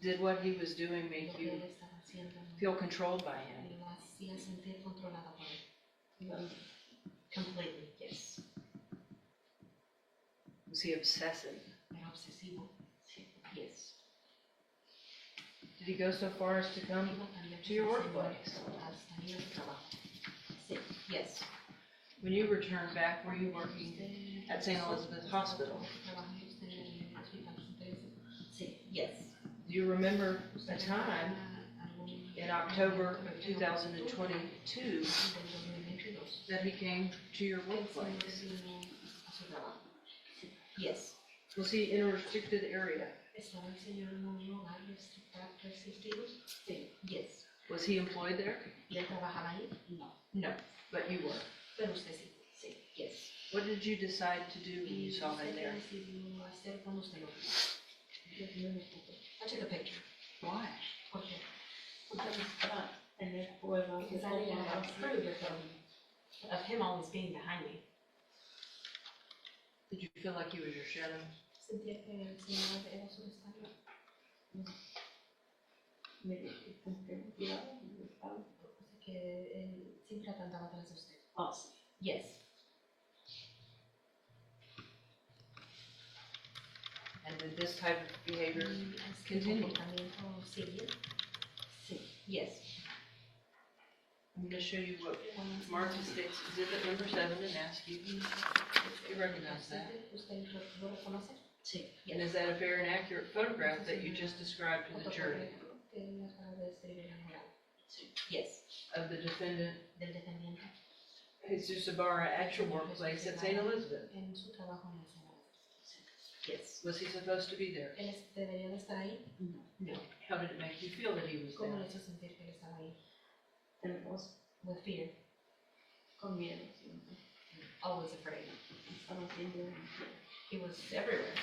Did what he was doing Lo make que you él estaba haciendo feel controlled by him? me hacía sentir controlada por él. Igual. Completely, yes. Was he obsessive? Era obsesivo. Sí. Yes. Did he go so far as to come Iba también to your a workplace? hasta ir al trabajo. Sí. Yes. When you returned back, were you working at St. Elizabeth Hospital? ¿Trabajando usted en el hospital Santa Elizabeth? Sí. Yes. Do you remember a time in October of 2022 that he came to your workplace? Yes. Was he in a restricted area? ¿Estaba el señor en un lugar restrictivo? Sí. Yes. Was he employed there? ¿Y él trabajaba ahí? No. No. But you were. Pero usted sí. Sí. Yes. What did you decide to do when you ¿Y saw him usted qué there? decidió hacer cuando usted lo vio? Yo tenía una foto. I took a picture. Why? ¿Por qué? Porque necesitaba tener pruebas de Because I cómo needed to have era. proof of him always being behind me. Did you feel like he was your shadow? Sentía que el señor era su espalda. Como que me cuidaba, me gustaba. O sea que él siempre andaba atrás de usted. Ah, sí. Yes. And did this type of behavior Y este continue? comportamiento sigue. Sí. Yes. I'm going to show you what Mark states exhibit number 7 and ask you if you recognize that. ¿Usted lo reconoce? Sí. And is that a fair and accurate photograph that you just described to the jury Que me acaba de describir en oral. Sí. Yes. of the defendant, Del dependiente. Jesus Ibarra, at your workplace at St. Elizabeth? En su trabajo en el Senado. Yes. Was he supposed to be there? ¿Él debería de estar ahí? No. No. How did it make you feel that he was ¿Cómo le there? hizo sentir que él estaba ahí? Tenemos With fear. con miedo siempre. Always afraid. Estaba siempre. He was everywhere.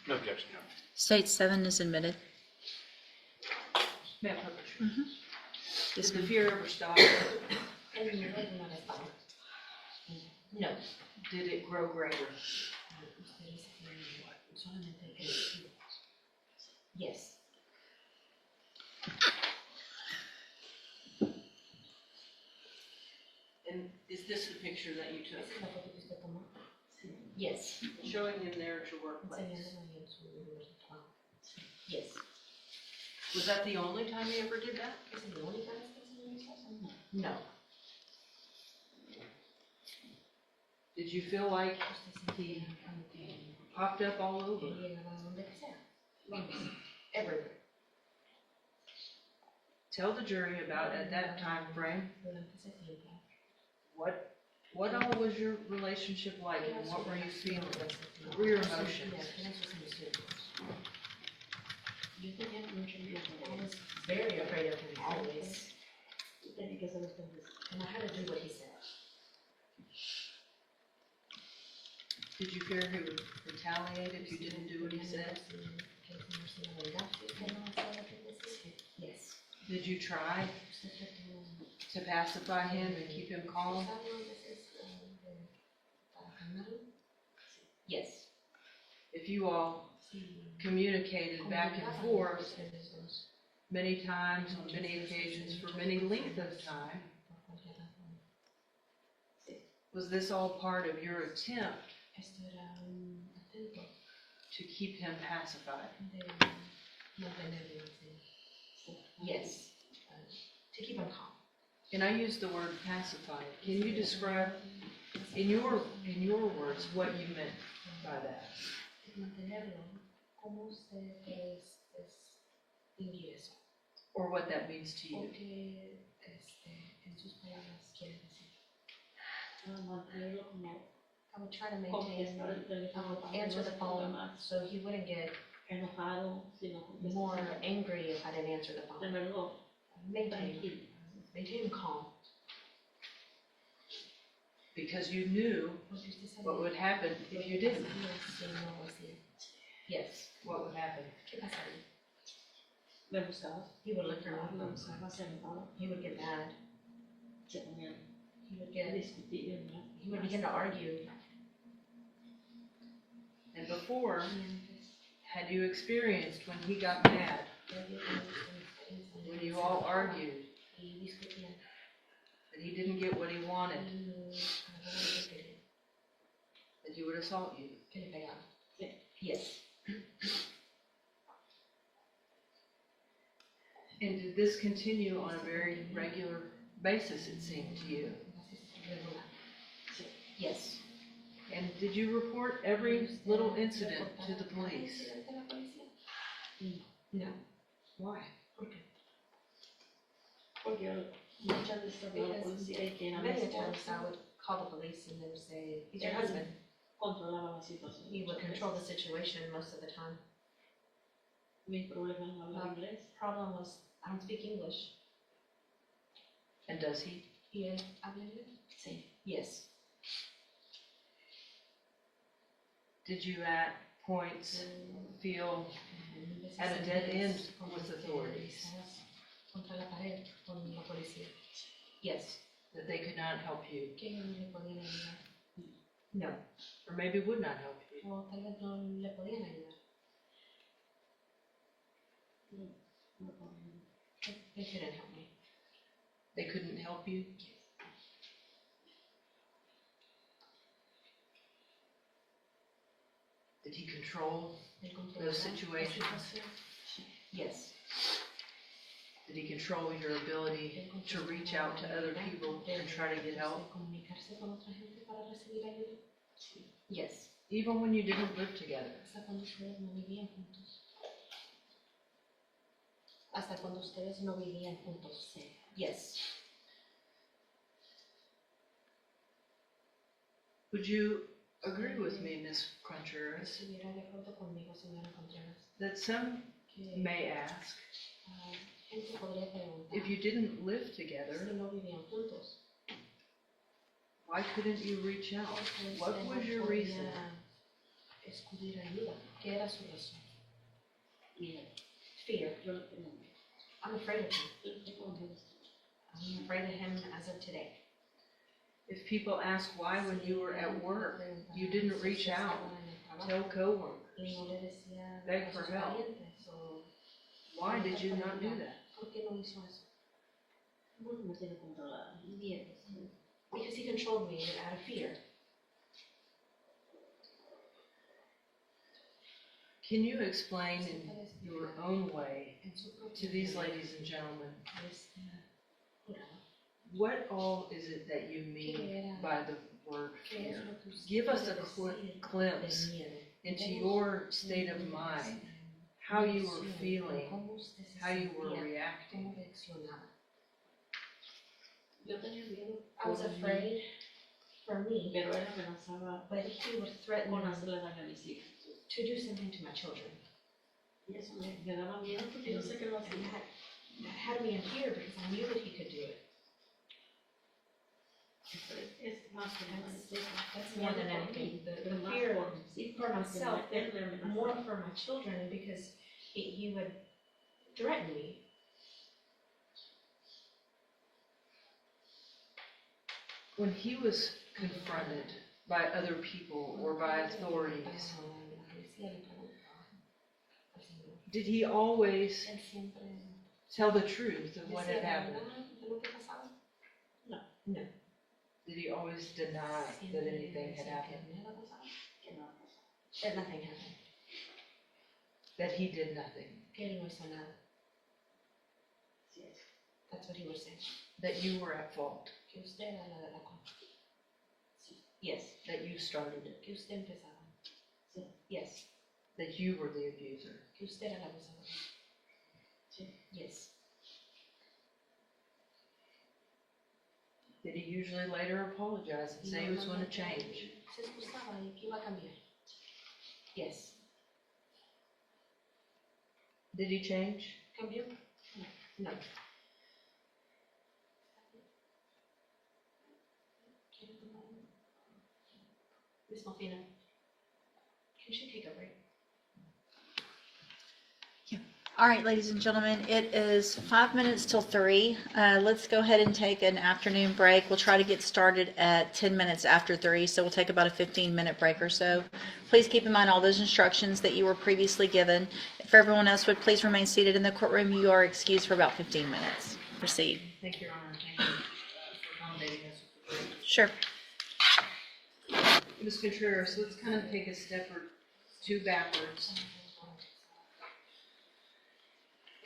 No objection, no. State 7 is admitted. May I publish? Yes, Did the ma'am. fear ever stop? El miedo alguna vez paró. No. Did it grow greater? Ustedes solamente creció. Yes. And is this the picture that you took? ¿Esa es la foto que usted tomó? Sí. Yes. Showing him there at your workplace? Enseñándolo ahí en su lugar de trabajo. Yes. Was that the only time you ever did that? ¿Es la única vez que enseñó eso? No. Did you feel like Usted sentía como que popped up all over? él llegaba a donde sea. Everywhere. Tell the jury about at that time frame, Durante ese tiempo. what all was your relationship like and what were you feeling? What were your emotions? Yo tenía mucho miedo. I was very afraid of him always. Tenía que hacer las cosas. And I had to do what he said. Did you fear he would retaliate if you didn't do what he said? Yes. Did you try to pacify him and keep him calm? Yes. If you all communicated back and forth many times, on many occasions, for many length of time, was this all part of your attempt Esto era un atento to keep him pacified? de mantenerlo así. Yes. To keep him calm. And I use the word pacified. Can you describe, in your words, what you meant by that? Mantenerlo. ¿Cómo usted distinguir eso? Or what that means to you? Porque en sus palabras quiere decir. Mantenerlo como. I would try to maintain, answer the phone so he wouldn't get more angry if I didn't answer the phone. Maintain calm. Because you knew what would happen if you didn't. Yes. What would happen? ¿Qué pasaría? He would look for me. He would get mad. He would begin to argue. And before, had you experienced when he got mad, when you all argued, that he didn't get what he wanted, that he would assault you? Yes. And did this continue on a very regular basis, it seemed to you? Yes. And did you report every little incident to the police? No. Why? Because many times I would call the police and they would say, he's your husband. He would control the situation most of the time. Problem was, I don't speak English. And does he? ¿Y él habla inglés? Yes. Did you at points feel at a dead end with authorities? Contra la pared con la policía. Yes. That they could not help you? Que no le podían ayudar. No. Or maybe would not help you? O tal vez no le podían ayudar. They couldn't help me. They couldn't help you? Did he control those situations? Yes. Did he control your ability to reach out to other people and try to get help? Yes. Even when you didn't live together? Hasta cuando ustedes no vivían juntos. Yes. Would you agree with me, Ms. Contreras, Estuviera de acuerdo conmigo, señora Contreras, that some que may ask, gente podría preguntar if you didn't live together, si no vivían juntos. why couldn't you reach out? What was your reason? escudir ayuda. ¿Qué era su razón? Mira, Fear. yo lo tengo. I'm afraid of him. Yo como que I'm afraid of him as of today. If people ask why when you were at work, you didn't reach out, tell coworkers, beg for help. Why did you not do that? ¿Por qué no hizo eso? Porque me tiene controlada. Bien. Because he controlled me out of fear. Can you explain in your own way to these ladies and gentlemen, what all is it that you mean by the word fear? Give us a glimpse into your state of mind, how you were feeling, how you were reacting. Yo tenía miedo. I was afraid for me, Pero él amenazaba but he would threaten con hacerle daño a mis hijos. to do something to my children. Y eso me daba miedo porque yo sé que lo And hacía. that had me in fear because I knew that he could do it. Es más que nada. That's more than anything. The fear for myself, and more for my children, because he would threaten me. When he was confronted by other people or by authorities, did he always tell the truth of what had happened? No. Did he always deny that anything had happened? That nothing happened. That he did nothing? Que él no hizo nada. That's what he was saying. That you were at fault? Que usted era la de la culpa. Yes. That you started it? Que usted empezaba. Yes. That you were the abuser? Que usted era el abusador. Yes. Did he usually later apologize and say he was going to change? Se excusaba y que iba a cambiar. Yes. Did he change? ¿Cambió? No. Miss Malfina, can she take a break? All right, ladies and gentlemen, it is 5 minutes till 3. Let's go ahead and take an afternoon break. We'll try to get started at 10 minutes after 3, so we'll take about a 15-minute break or so. Please keep in mind all those instructions that you were previously given. If everyone else would please remain seated in the courtroom, you are excused for about 15 minutes. Proceed. Thank you, Your Honor. Thank you for accommodating us with the break. Sure. Ms. Contreras, let's kind of take a step or two backwards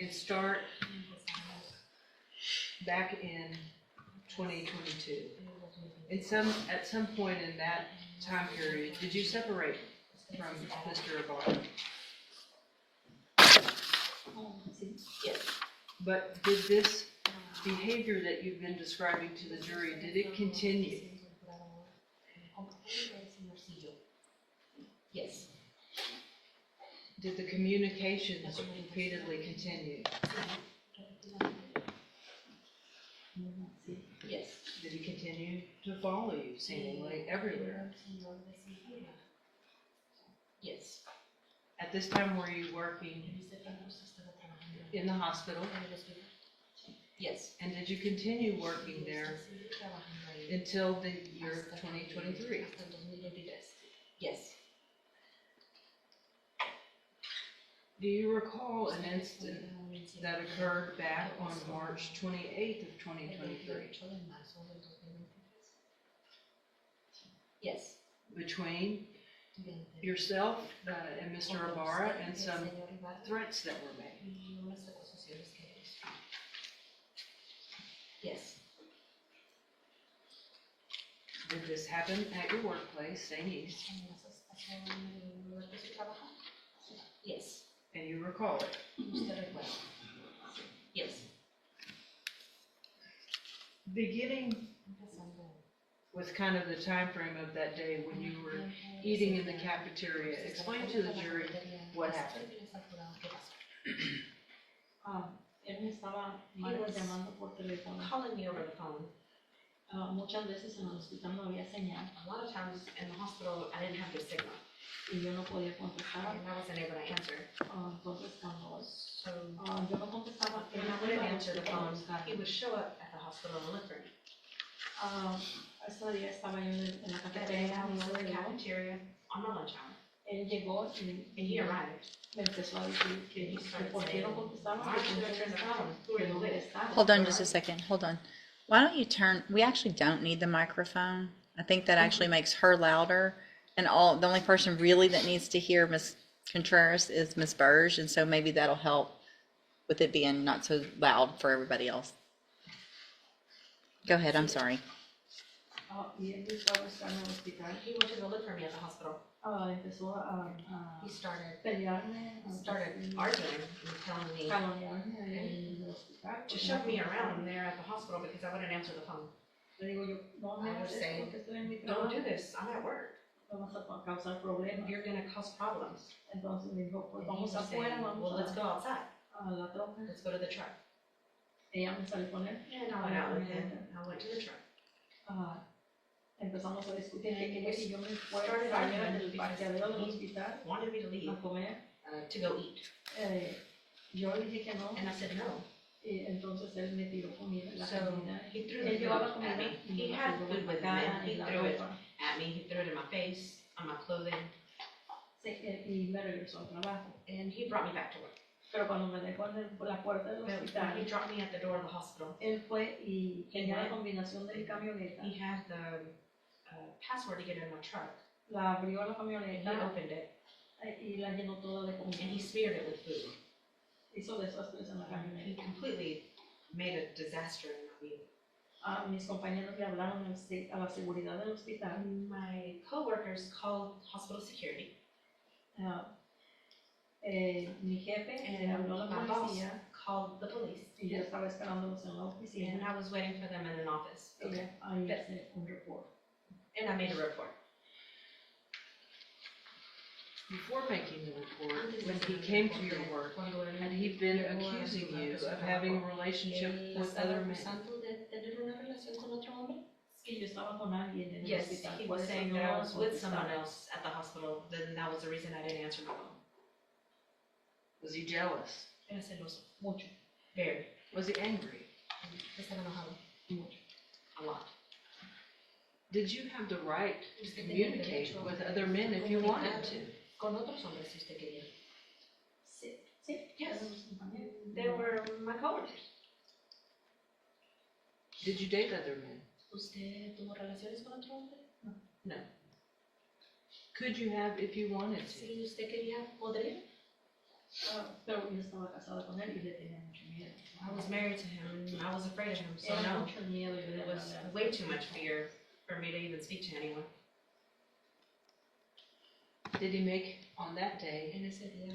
and start back in 2022. At some point in that time period, did you separate from Mr. Ibarra? Yes. But did this behavior that you've been describing to the jury, did it continue? Yes. Did the communications repeatedly continue? Yes. Did he continue to follow you seemingly everywhere? Yes. At this time, were you working in the hospital? Yes. And did you continue working there until the year 2023? Yes. Do you recall an incident that occurred back on March 28th of 2023 Yes. between yourself and Mr. Ibarra and some threats that were made? Yes. Did this happen at your workplace, St. East, Yes. and you recall it? Yes. Beginning with kind of the time frame of that day when you were eating in the cafeteria, explain to the jury what happened. Él me estaba llamando por teléfono. Calling me over the phone. Muchas veces en el hospital no había señal. A lot of times in the hospital, I didn't have good signal. y yo no podía contestar. and I wasn't able to answer. Entonces cuando So, yo no contestaba, when I wouldn't answer the phone, he would show up at the hospital and look for me. Ese día estaba yo en la That day, cafetería, I was in the él cafeteria on my lunch hour, llegó and he arrived. me empezó a decir que And he started por qué no saying, contestaba, why aren't you answering the phone? Who are you with? Hold on just a second, hold on. Why don't you turn, we actually don't need the microphone. I think that actually makes her louder. And the only person really that needs to hear Ms. Contreras is Ms. Burge, and so maybe that'll help with it being not so loud for everybody else. Go ahead, I'm sorry. Y él empezó a buscarme en el hospital. He went to go look for me at the hospital. Empezó He started pelearme, arguing and telling me jalonearme ahí en el hospital. to shove me around there at the hospital because I wouldn't answer the phone. Le digo yo, no me I would hagas say, esto, que estoy en mi Don't trabajo, do this, I'm at work. me vas a causar problemas. You're gonna cause problems. Entonces me dijo, pues And he vamos was saying, afuera, well, vamos let's go outside. a la troca. Let's go to the truck. Ella me salió con él. And I went out with him. I went to the truck. Empezamos a discutir And que quería que yo me fuera started saliera arguing del parqueadero del hospital Wanted me to leave a comer. to go eat. Yo le dije que no. And I said no. Y entonces él me tiró comida en la So cantina. he threw Él the llevaba food comida at me. y He me had la tiró food en la with him cara, and he en la threw it ropa. at me. He threw it in my face, on my clothing, Sí, y me regresó al trabajo. and he brought me back to work. Pero cuando me dejó en la puerta del But when hospital, he dropped me at the door of the hospital, él fue y tenía la went. combinación de mi camioneta. he had the password to get in my truck. La abrió la And he camioneta opened it, y la llenó toda de comida. and he smeared it with food. Hizo desastres en la He camioneta. completely made a disaster in my vehicle. Mis compañeros le hablaron a la seguridad del hospital. My coworkers called hospital security, Mi jefe le and habló a la my boss policía called the police, y yo estaba esperándolos en la and oficina. I was waiting for them in an office. Ella ahí hice un report. And I made a report. Before making the report, when he came to your work, had he been accusing you of having a relationship with other men? Sí, yo estaba con alguien en el Yes, hospital. he por was eso saying yo that I no was with someone contestaba. else at the hospital, then that was the reason I didn't answer my phone. Was he jealous? Era celoso. Mucho, Very. Was he angry? Estaba enojado. mucho. A lot. Did you have the right to communicate with other men if you wanted to? Con otros hombres si usted quería. Sí, sí. Yes. Eran mis compañeros. They were my coworkers. Did you date other men? ¿Usted tuvo relaciones con otro hombre? No. Could you have if you wanted to? Si usted quería, podría. Pero yo estaba casada con él y le tenía mucho miedo. I was married to him and I was afraid of him, so Era no. mucho miedo. Yo It le was hablaba. way too much fear for me to even speak to anyone. Did he make, on that day, En ese día,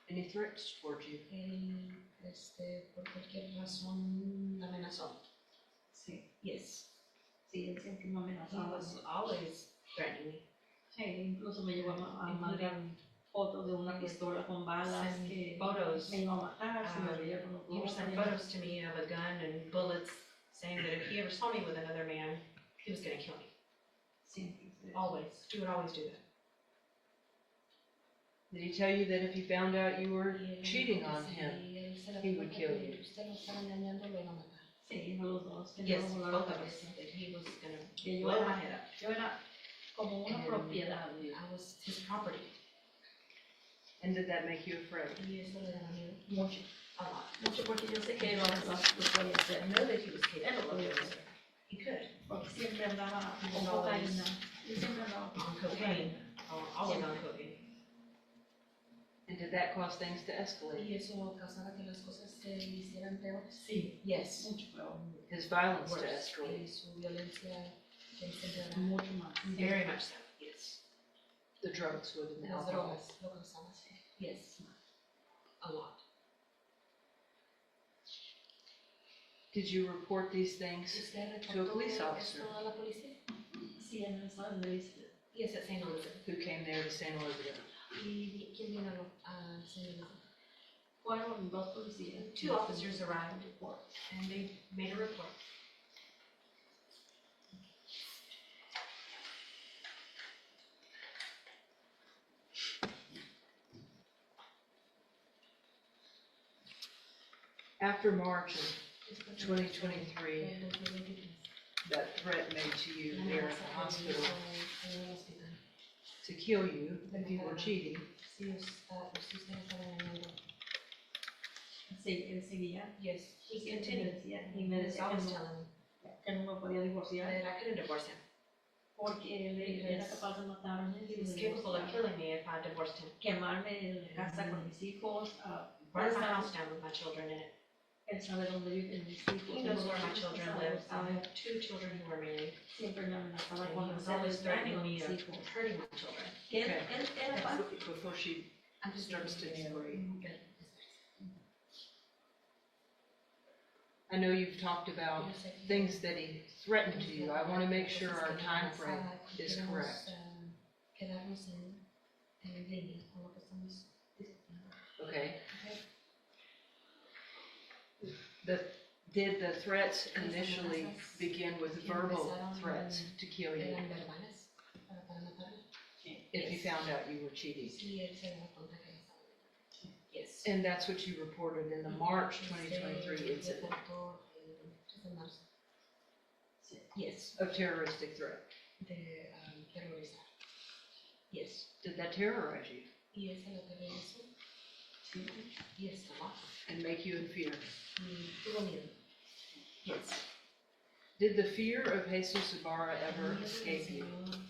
any threats toward you? él, por cualquier razón, me amenazó. Sí, Yes. sí, él siempre me He amenazaba. was always threatening me. Sí, incluso me llegó a mandar Including fotos de una pistola con balas send que photos. me iba a matar si me veía con He would otro send hombre. photos to me of a gun and bullets, saying that if he ever saw me with another man, he was gonna kill me. Siempre. Sí. Always. He would always do that. Did he tell you that if he found out you were cheating on him, he would kill you? Sí, los dos. que Yes, me voló la both of us. cabeza. That he was gonna Que yo blow my era, head up. yo era como una And propiedad de él. I was his property. and did that make you afraid? Y eso le daba miedo. Mucho. A lot. Mucho porque yo sé que él lo podía hacer. I know that he was Él capable lo of podía doing hacer. it. He could. Porque siempre andaba He con was always cocaína. Él siempre andaba con on cocaine. Always on Siempre. cocaine. And did that cause things to escalate? Y eso causaba que las cosas se hicieran peores. Sí, Yes. mucho peor. His violence to Worse. escalate? Y su violencia se empeoraba. Mucho más. Very much so. Yes. The drugs would and the Las alcohol? drogas lo causaban. Yes. A lot. Did you report these things? ¿Usted To a reportó police officer. esto a la policía? Sí, en el San Luis. Yes, at St. Elizabeth. Who came there to St. Elizabeth? ¿Y quién vino a St. Elizabeth? Fueron dos policías. 2 officers arrived and they made a report. After March of 2023, that threat made to you there at the hospital to kill you if you were cheating, Sí, él seguía. Yes, he Siempre me continued. decía, y He me was decía always que no, telling me que no me podía divorciar that I couldn't divorce him. porque él era capaz de matarme, He was capable of killing me if I divorced him. quemarme en la casa con mis hijos, Burn my house down with my children in it. él sabe dónde viven mis hijos. He knows where my children live. I Sabe, have 2 children who are married. siempre me amenazaba And he con was always hacerles daño threatening a me mis of hijos. hurting my children. Que él era capaz. before she I'm just starts to narrate. Good. I know you've talked about things that he threatened to you. I want to make sure our time frame is correct. Quedarnos en línea con lo que estamos discutiendo. Okay? Did the threats initially begin with verbal threats to kill you Eran verbales para matarme. if you found out you were cheating? Sí, él se daba cuenta que me estaba matando. Yes. And that's what you reported in the March 2023 incident Yes, of terroristic threat. de terrorizar. Yes. Did that terrorize you Y eso lo que hizo. Sí. Yes, a lot. and make you in fear? Y tuvo miedo. Yes. Did the fear of Jesus Ibarra ever escape you?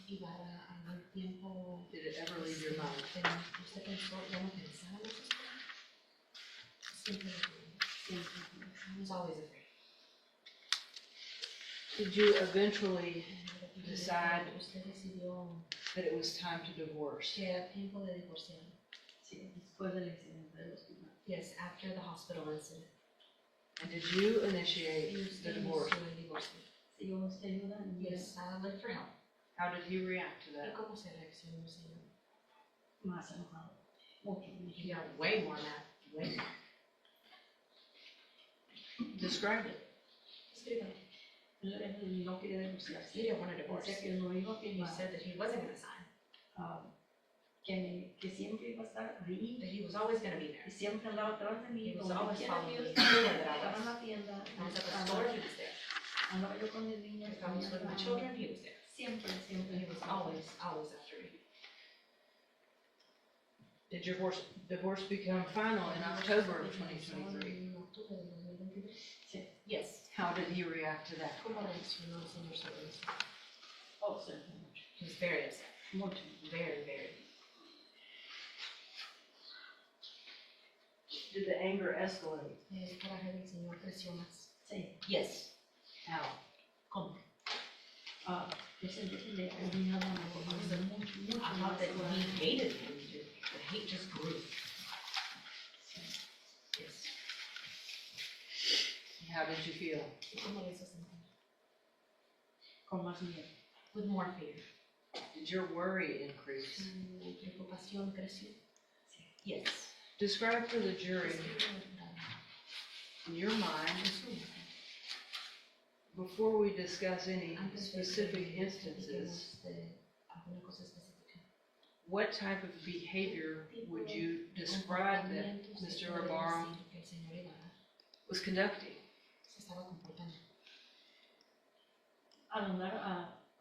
Ibarra algún tiempo. Did it ever leave your mind? ¿Usted pensó, ya no pensaba en eso? Siempre, siempre. I was always afraid. Did you eventually decide Usted decidió that it was time to divorce? que era tiempo de divorciar. Sí, después del incidente del hospital. Yes, after the hospital incident. And did you initiate Y the usted divorce? inició el divorcio. Sí, yo busqué ayuda y Yes, I looked for help. How did he react to ¿Y that? cómo se reaccionó el señor? más enojado. Mucho. He got way more mad. Way more. Describe it. Escríbalo. Él no quería divorciarse. He didn't want a divorce. Decía que no iba a He firmar, said that he wasn't going to sign. que siempre iba a estar ahí, That he was always going to be y there. siempre andaba atrás de mí, He was donde always quiera following que yo me. estaba, Everywhere that I estaba en was. la tienda, When I was at the store, he was there. andaba yo con mis niños, If I was with my children, he was there. siempre, siempre. He was always after me. Did your divorce become final in October of 2023? En octubre de 2023. Sí. Yes. How did he react to that? ¿Cómo reaccionó el señor sobre eso? Oh, sí, mucho, He was very upset. mucho. Very, very. Did the anger escalate? El coraje del señor creció más. Sí. Yes. How? ¿Cómo? Yo sentí que le odiaba mucho, mucho I más. thought that he hated him. The hate just grew. Yes. How did you feel? ¿Y cómo le hizo sentir? Con más miedo. With more fear. Did your worry increase? Su preocupación creció. Yes. Describe for the jury, in your mind, before we discuss any specific instances, Alguna cosa específica. what type of behavior would you describe that Mr. Ibarra El señor Ibarra was conducting? se estaba comportando. Al andar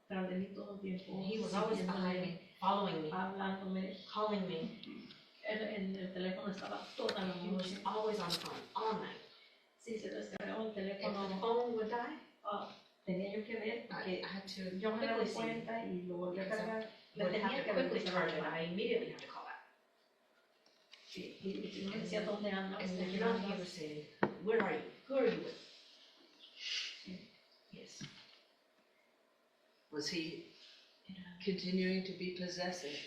atrás de mí todo el tiempo, He was always behind me, following me, hablándome, calling me. en el teléfono estaba toda la He was noche. always on the phone, all night. Si se descargaba el If the teléfono, phone would die, tenía yo que ver, I porque had to yo me daba quickly see. cuenta y lo volví a cargar. Le Would have tenía to que quickly regresar charge a it. llamar. I immediately had to call back. Sí, y si no me decía dónde andas, And dónde you know, he andas. was saying, where are you? Who are you with? Yes. Was he Era, continuing to be possessive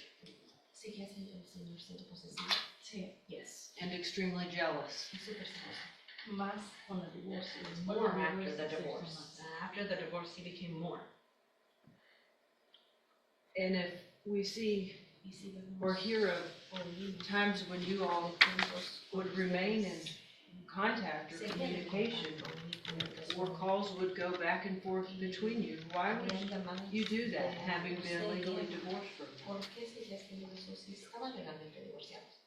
sigue el señor siendo posesivo. Sí, Yes. and extremely jealous? Es súper celoso. más con el divorcio. Después More del after the se hizo divorce. más. After the divorce, he became more. And if we see Y si vemos or hear of oímos times when you all tiempos would remain in contact or seguían en communication, contacto, or calls would go back and forth between you, why would habían llamadas you do that, de having been usted y legally él. divorced from him? ¿Por qué seguías teniendo eso si estaban legalmente divorciados?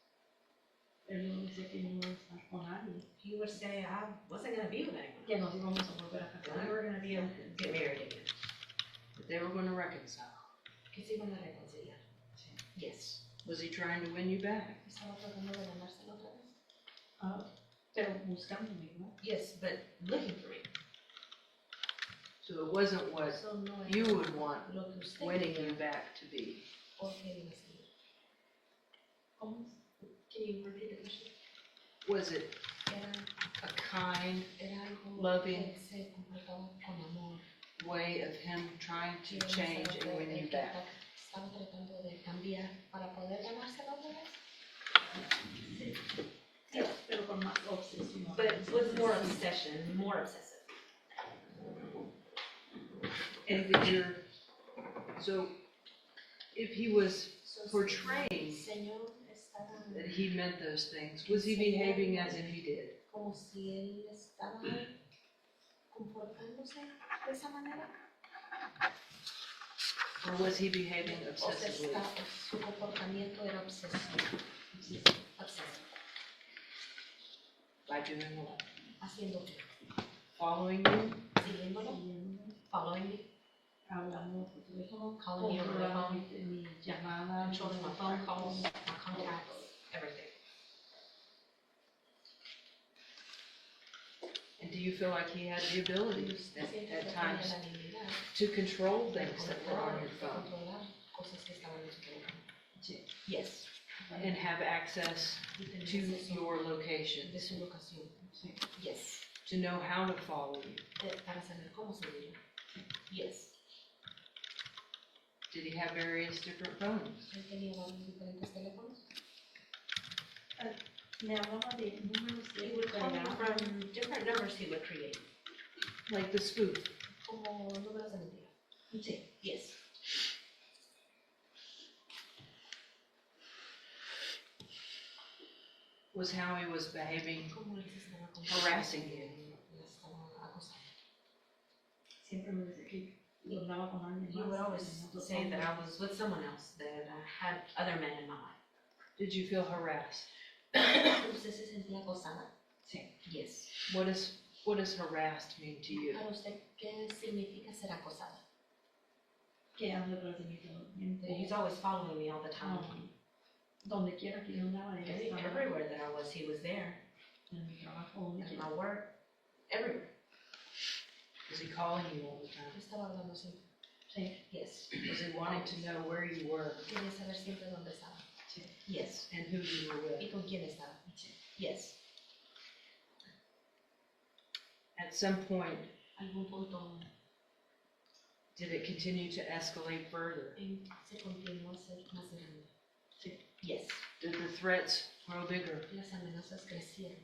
Él no dice que no va a estar con nadie. He would say, I wasn't gonna be with anyone. Que nos íbamos a volver a We casar. were gonna get married again. That they were gonna reconcile. Que se iban a reconciliar. Yes. Was he trying to win you back? Estaba tratando de ganárselo otra vez. Ah, pero buscándome, ¿no? Yes, but looking for me. So it wasn't what So no you era would want lo que usted winning quería you back to be. o quería ser. ¿Cómo es? Can you repeat the question? Was it Era, a kind era algo Loving. que se comportaba con amor. way of him trying to Que change estaba and win el you que back? estaba tratando de cambiar para poder ganárselo otra vez. Sí, pero con más obsesión. But with more obsession, more obsessive. And that you're, so if he was So, portraying el Señor estaba that he meant those things, was he behaving as if he did? como si él estaba comportándose de esa manera. Or was he behaving O sea, obsessively? su comportamiento era obsesivo. Obsesivo. By doing what? Haciendo qué? Following you? Siguiéndolo. Following me. Hablando por teléfono, Calling me over the phone. mis llamadas, Controlling my phone calls, my contacts, everything. And do you feel like he had the ability Usted siente que at tenía times la habilidad to control de things that were on your phone controlar cosas que estaban en su teléfono. Yes. and have access Y tenía to acceso your de location, su locación. Yes. to know how to follow you? Para saber cómo seguirlo. Yes. Did he have various different phones? Él tenía varios diferentes teléfonos. me hablaba de números He de would call me regalo. from different numbers he would create. Like the spoof? Como números de mentira. Sí. Yes. Was how he was behaving, Como él se estaba harassing you? Le estaba acosando. Siempre me decía que yo andaba con alguien He más. would always en otro say that hombre. I was with someone else, that I had other men in my life. Did you feel harassed? ¿Usted se sentía acosada? Sí. Yes. What does harassed mean to you? Para usted, ¿qué significa ser acosada? Que anda detrás de mí todo el That he's tiempo. always following me all the time. Donde quiera que yo andaba, él estaba. Everywhere that I was, he was there. En mi trabajo, donde At quiera. my work, everywhere. Was he calling you all the time? Yo estaba hablando siempre. Sí. Yes. Was he wanting to know where you were Quería saber siempre dónde estaba. Sí. Yes. and who you were with? ¿Y con quién estaba? Yes. At some point, Algún punto did it continue to escalate further? se continuó a ser más grande. Sí. Yes. Did the threats grow bigger? Las amenazas crecieron.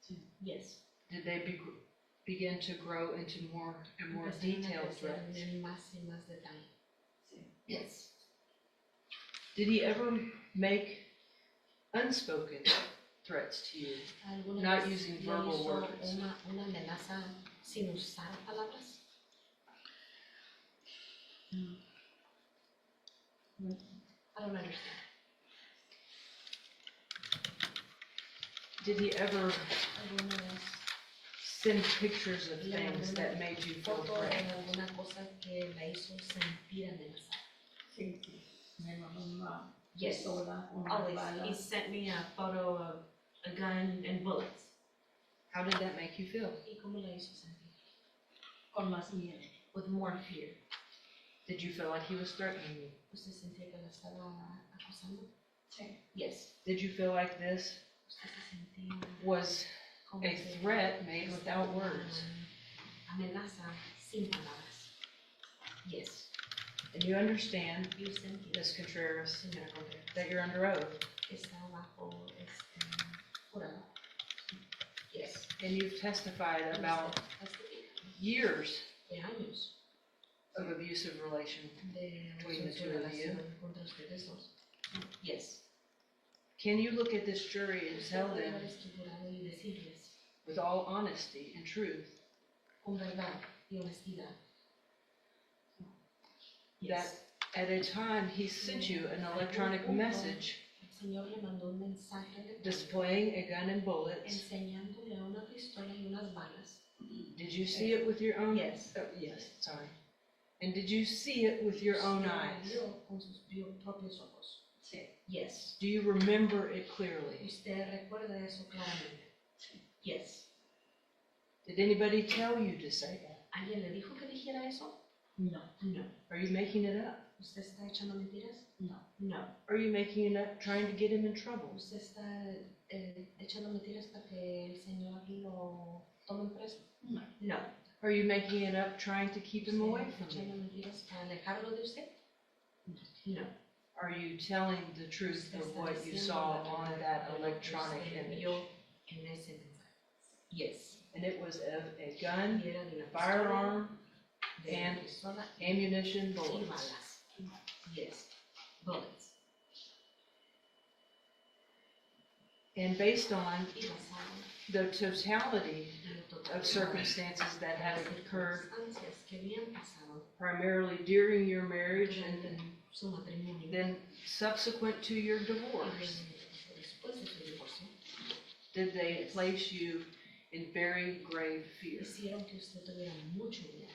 Sí. Yes. Did they begin to grow into more and more Empezaron a detailed crecer threats? en más y más detalle. Sí. Yes. Did he ever make unspoken threats to you? ¿Alguna Not vez using le verbal hizo words. una amenaza sin usar palabras? I don't understand. Did he ever ¿Alguna vez send pictures of le mandó things that made you feel foto de threatened? alguna cosa que la hizo sentir amenazada? Sí, sí. Me mandó una Yes. pistola con una Always. bala. He sent me a photo of a gun and bullets. How did that make you feel? ¿Y cómo la hizo sentir? Con más miedo. With more fear. Did you feel like he was threatening you? ¿Usted sentía que la estaba acosando? Sí. Yes. Did you feel like this ¿Usted se sentía was como a que threat made esta without una words? amenaza sin palabras? Yes. And you understand, Y usted entiende, Ms. Contreras, señora Contreras, that you're under oath, que está bajo jurado. Yes. and you've testified Y about usted testifica years de años of abusive relation. de Between the su two of you. relación contra ustedes dos. Yes. Can you look at this jury and Usted tell puede them ver este jurado y decirles with all honesty and truth con verdad y honestidad. that at a time he sent you an electronic message Señor le mandó un mensaje electrónico displaying a gun and bullets. enseñándole una pistola y unas balas. Did you see it with your own? Yes. Oh, yes, sorry. And did you see it with your own Lo eyes? vio con sus propios ojos. Sí. Yes. Do you remember it clearly? ¿Usted recuerda eso claramente? Yes. Did anybody tell you to say that? ¿Alguien le dijo que dijera eso? No. No. Are you making it up? ¿Usted está echando mentiras? No. No. Are you making it up trying to get him in trouble? ¿Usted está echando mentiras para que el Señor lo tome preso? No. No. Are you making it up trying to keep him away ¿Usted from está echando you? mentiras para alejarlo de usted? No. Are you telling the truth ¿Usted of está what you diciendo saw la on verdad that de lo que electronic usted image? vio en ese mensaje? Yes. And it was of a gun, Y era de una firearm, pistola, de una and pistola y ammunition, bullets. balas. Yes. Bullets. And based on Y basado the totality en lo total of circumstances that had occurred circunstancias que habían pasado primarily during your marriage durante and su matrimonio then subsequent to your y divorce, después de su divorcio, did they place you in very grave fear? hicieron que usted tuviera mucho miedo.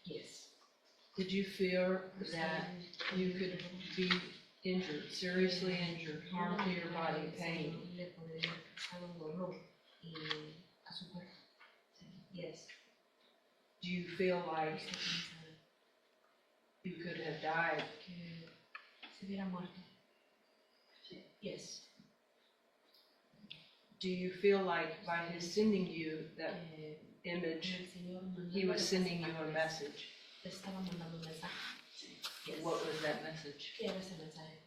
Yes. Did you fear that you could be injured, seriously injured, harm to your body, pain? Le podría causar un dolor y a su cuerpo. Yes. Do you feel like Usted pensaba you could have died? que se hubiera muerto. Yes. Do you feel like by his sending you that Que image, el Señor he was mandándoles sending you a imágenes, message? te estaba mandando un mensaje. Yes. What was that message? ¿Qué era ese mensaje?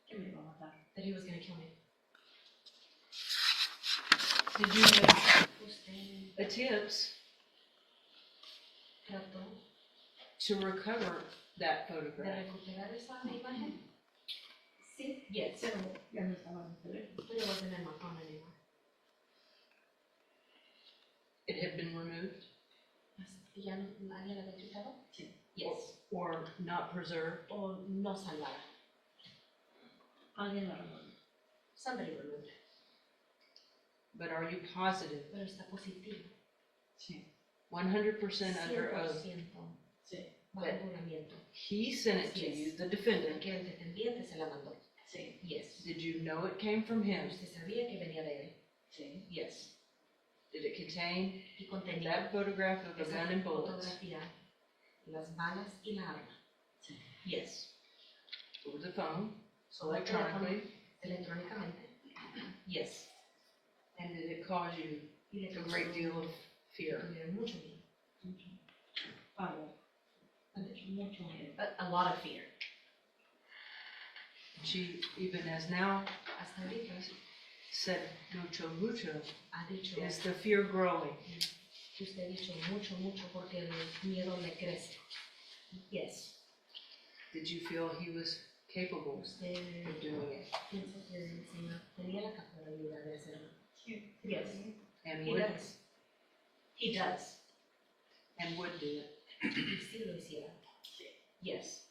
Que me iba a matar. That he was going to kill me. Did you make Usted attempts trató to recover that de photograph? recuperar esa imagen. Sí. Yes. Pero ya no estaba en el teléfono. But it wasn't in my phone anymore. It had been removed ¿Ya no, alguien la había quitado? Sí. Yes. or not preserved? O no salvada. Alguien la removió. Somebody removed it. But are you positive, Pero está positivo. Sí. 100% under oath, 100% Sí. bajo That- juramento. he sent it to Yes. you, the defendant? Que el dependiente se la mandó. Sí. Yes. Did you know it came from him? Usted sabía que venía de él. Sí. Yes. Did it contain Y contenía that photograph of a esa gun and bullets fotografía, las balas y la arma. Sí. Yes. over the phone, Sobre el teléfono, electronically? electrónicamente. Yes. And did it cause you Y le a causó great deal of que fear? tuviera mucho miedo. Mucho. Algo. Mucho miedo. A lot of fear. She, even as now, Hasta ahorita said mucho, ha dicho, is the fear growing? usted ha dicho mucho, mucho porque el miedo le crece. Yes. Did you feel he was capable Usted of doing it? piensa que el Señor tenía la capacidad de hacerlo. Sí. Yes. And He would, does. He does. and would do it? Y sí lo hiciera. Yes.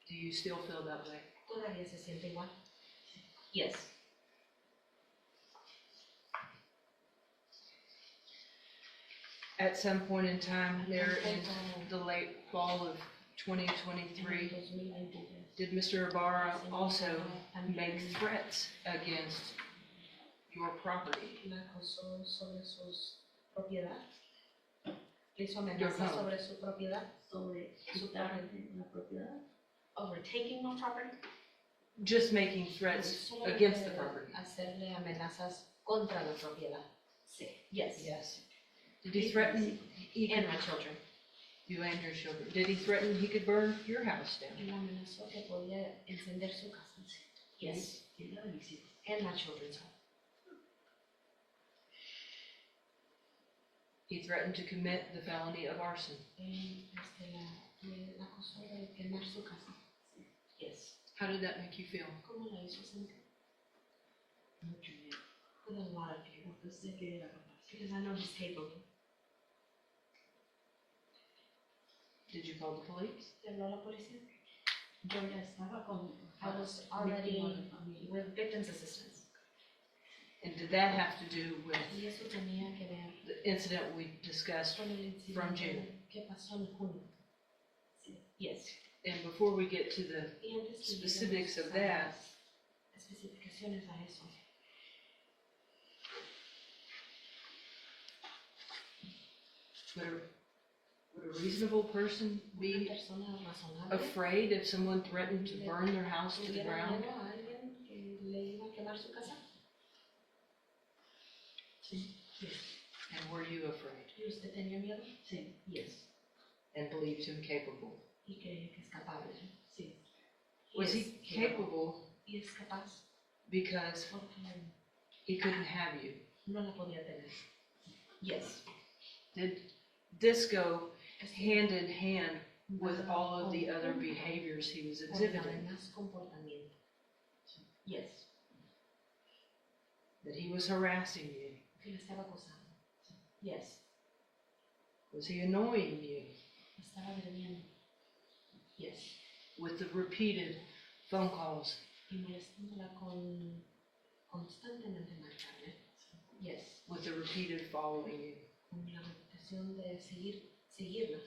Do you still feel that way? ¿Todavía se siente igual? Yes. At some point in time there in the late fall of 2023, did Mr. Ibarra also make threats against your property? La acosó sobre sus propiedad. Le hizo Your amenazas home. sobre su propiedad. Sobre quitar la propiedad. Overtaking my property. Just making threats against the property? Hacerle amenazas contra la propiedad. Sí. Yes. Yes. Did he threaten he And could, my children. you and your children? Did he threaten he could burn your house down? Y la amenazó que podía encender su casa. Yes. Y la de mis hijos. And my children's home. He threatened to commit the felony of arson. La acusó de quemar su casa. Yes. How did that make you feel? ¿Cómo la hizo sentir? Mucho miedo. With a lot of fear. Porque sé que era capaz. Because I know he's capable. Did you call the police? ¿Le habló a la policía? Yo ya estaba con. I was already with victims assistance. And did that have to do with Y eso tenía que ver the incident we discussed con el from incidente June? que pasó en junio. Yes. And before we get to the Y antes que specifics lleguemos of a that, las especificaciones a eso. would a reasonable person Una be persona razonable afraid if someone threatened to burn their house to the tuviera ground? miedo a alguien que le iba a quemar su casa. And were you afraid? ¿Y usted tenía miedo? Sí. Yes. And believed him capable? Y creía que es capaz. Sí. Was he capable Y es capaz because porque he couldn't have you? no la podía tener. Yes. Did this go hand in hand with all of the other behaviors he was exhibiting? Más comportamiento. Yes. That he was harassing you? Que le estaba acosando. Yes. Was he annoying you Estaba agrediendo. Yes. with the repeated phone calls? Y molestándola con constantemente marcarle. Yes. With the repeated following you? Con la repetición de seguirla.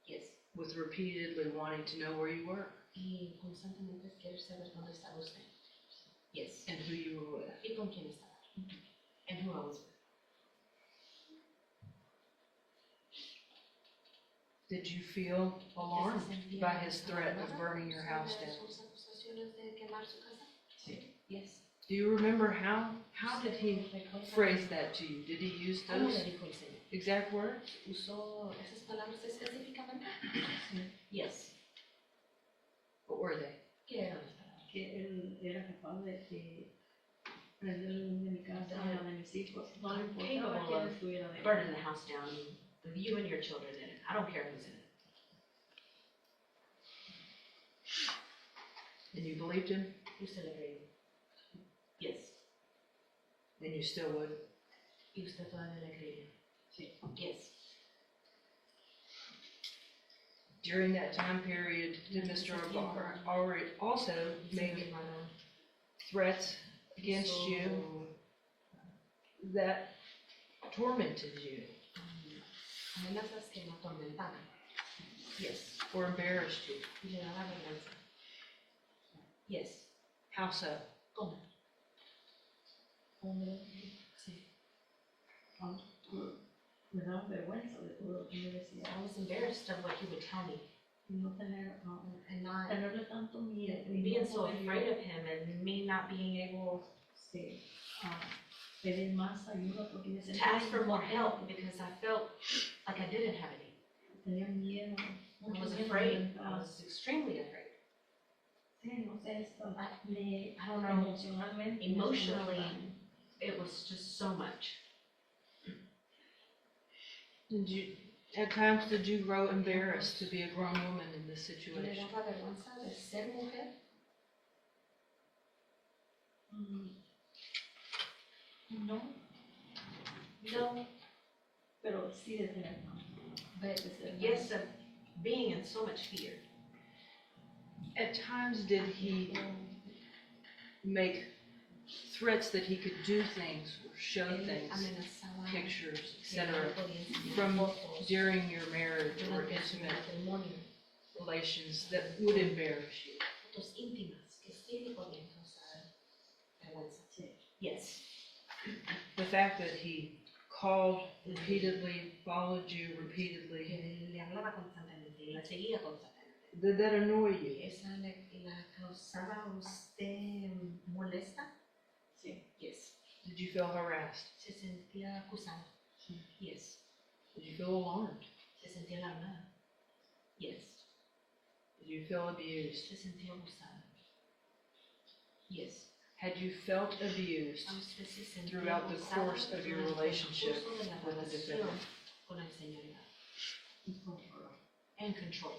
Yes. With repeatedly wanting to know where you were Y constantemente querer saber dónde estaba usted. Yes. and who you were with? Y con quién estaba. And who I was with. Did you feel alarmed by his threat of burning your house down? Sus acusaciones de quemar su casa. Sí. Yes. Do you remember how did he phrase that to you? Did he use ¿Cómo those le dijo el Señor? exact words? ¿Usó esas palabras específicamente? Yes. What were they? ¿Qué eran las palabras? Que él era capaz de prender el mundo de mi casa, a de mis hijos, no le importaba Capable quién of estuviera dentro. burning the house down with you and your children in it. I don't care who's in it. And you believed him? You celebrated. Yes. And you still would? Y usted todavía le creía. Sí. Yes. During that time period, did Mr. Ibarra already also make threats against you that tormented you Amenazas que me atormentaban. Yes. or embarrassed you? Y le daba vergüenza. Yes. How so? ¿Cómo? Hombre, Sí. me daba vergüenza de todo lo que me decía. I was embarrassed of what he would tell me. Y no tener, And not tenerle tanto miedo. y being no so poder yo, afraid of him and me not being able sí, pedir más ayuda porque me to sentía ask for more impotente. help because I felt like I didn't have any. Tenía miedo. I mucho was miedo afraid. de I was extremely afraid. Sí, no sé, esto me I don't know. emocionalmente. Emotionally, it was just so much. At times did you grow embarrassed to be a grown woman in this ¿Le situation? daba vergüenza de ser mujer? No, No, pero sí de tener. but yes, of being in so much fear. At times did he make threats that he could do things or show Él things, amenazaba pictures, que etc., no podía enseñar from fotos during your marriage or durante su intimate matrimonio, relations that would embarrass you? fotos íntimas que sí le podían causar vergüenza. Yes. The fact that he called repeatedly, followed you repeatedly, Que le hablaba constantemente y la seguía constantemente. did that annoy you? ¿Esa la causaba a usted molesta? Sí. Yes. Did you feel harassed? Se sentía acusada. Yes. Did you feel alarmed? Se sentía alarmada. Yes. Did you feel abused? Se sentía abusada. Yes. Had you felt abused A usted se sentía throughout the abusada course of your durante el relationship curso de la with the relación defendant? con el señor and control.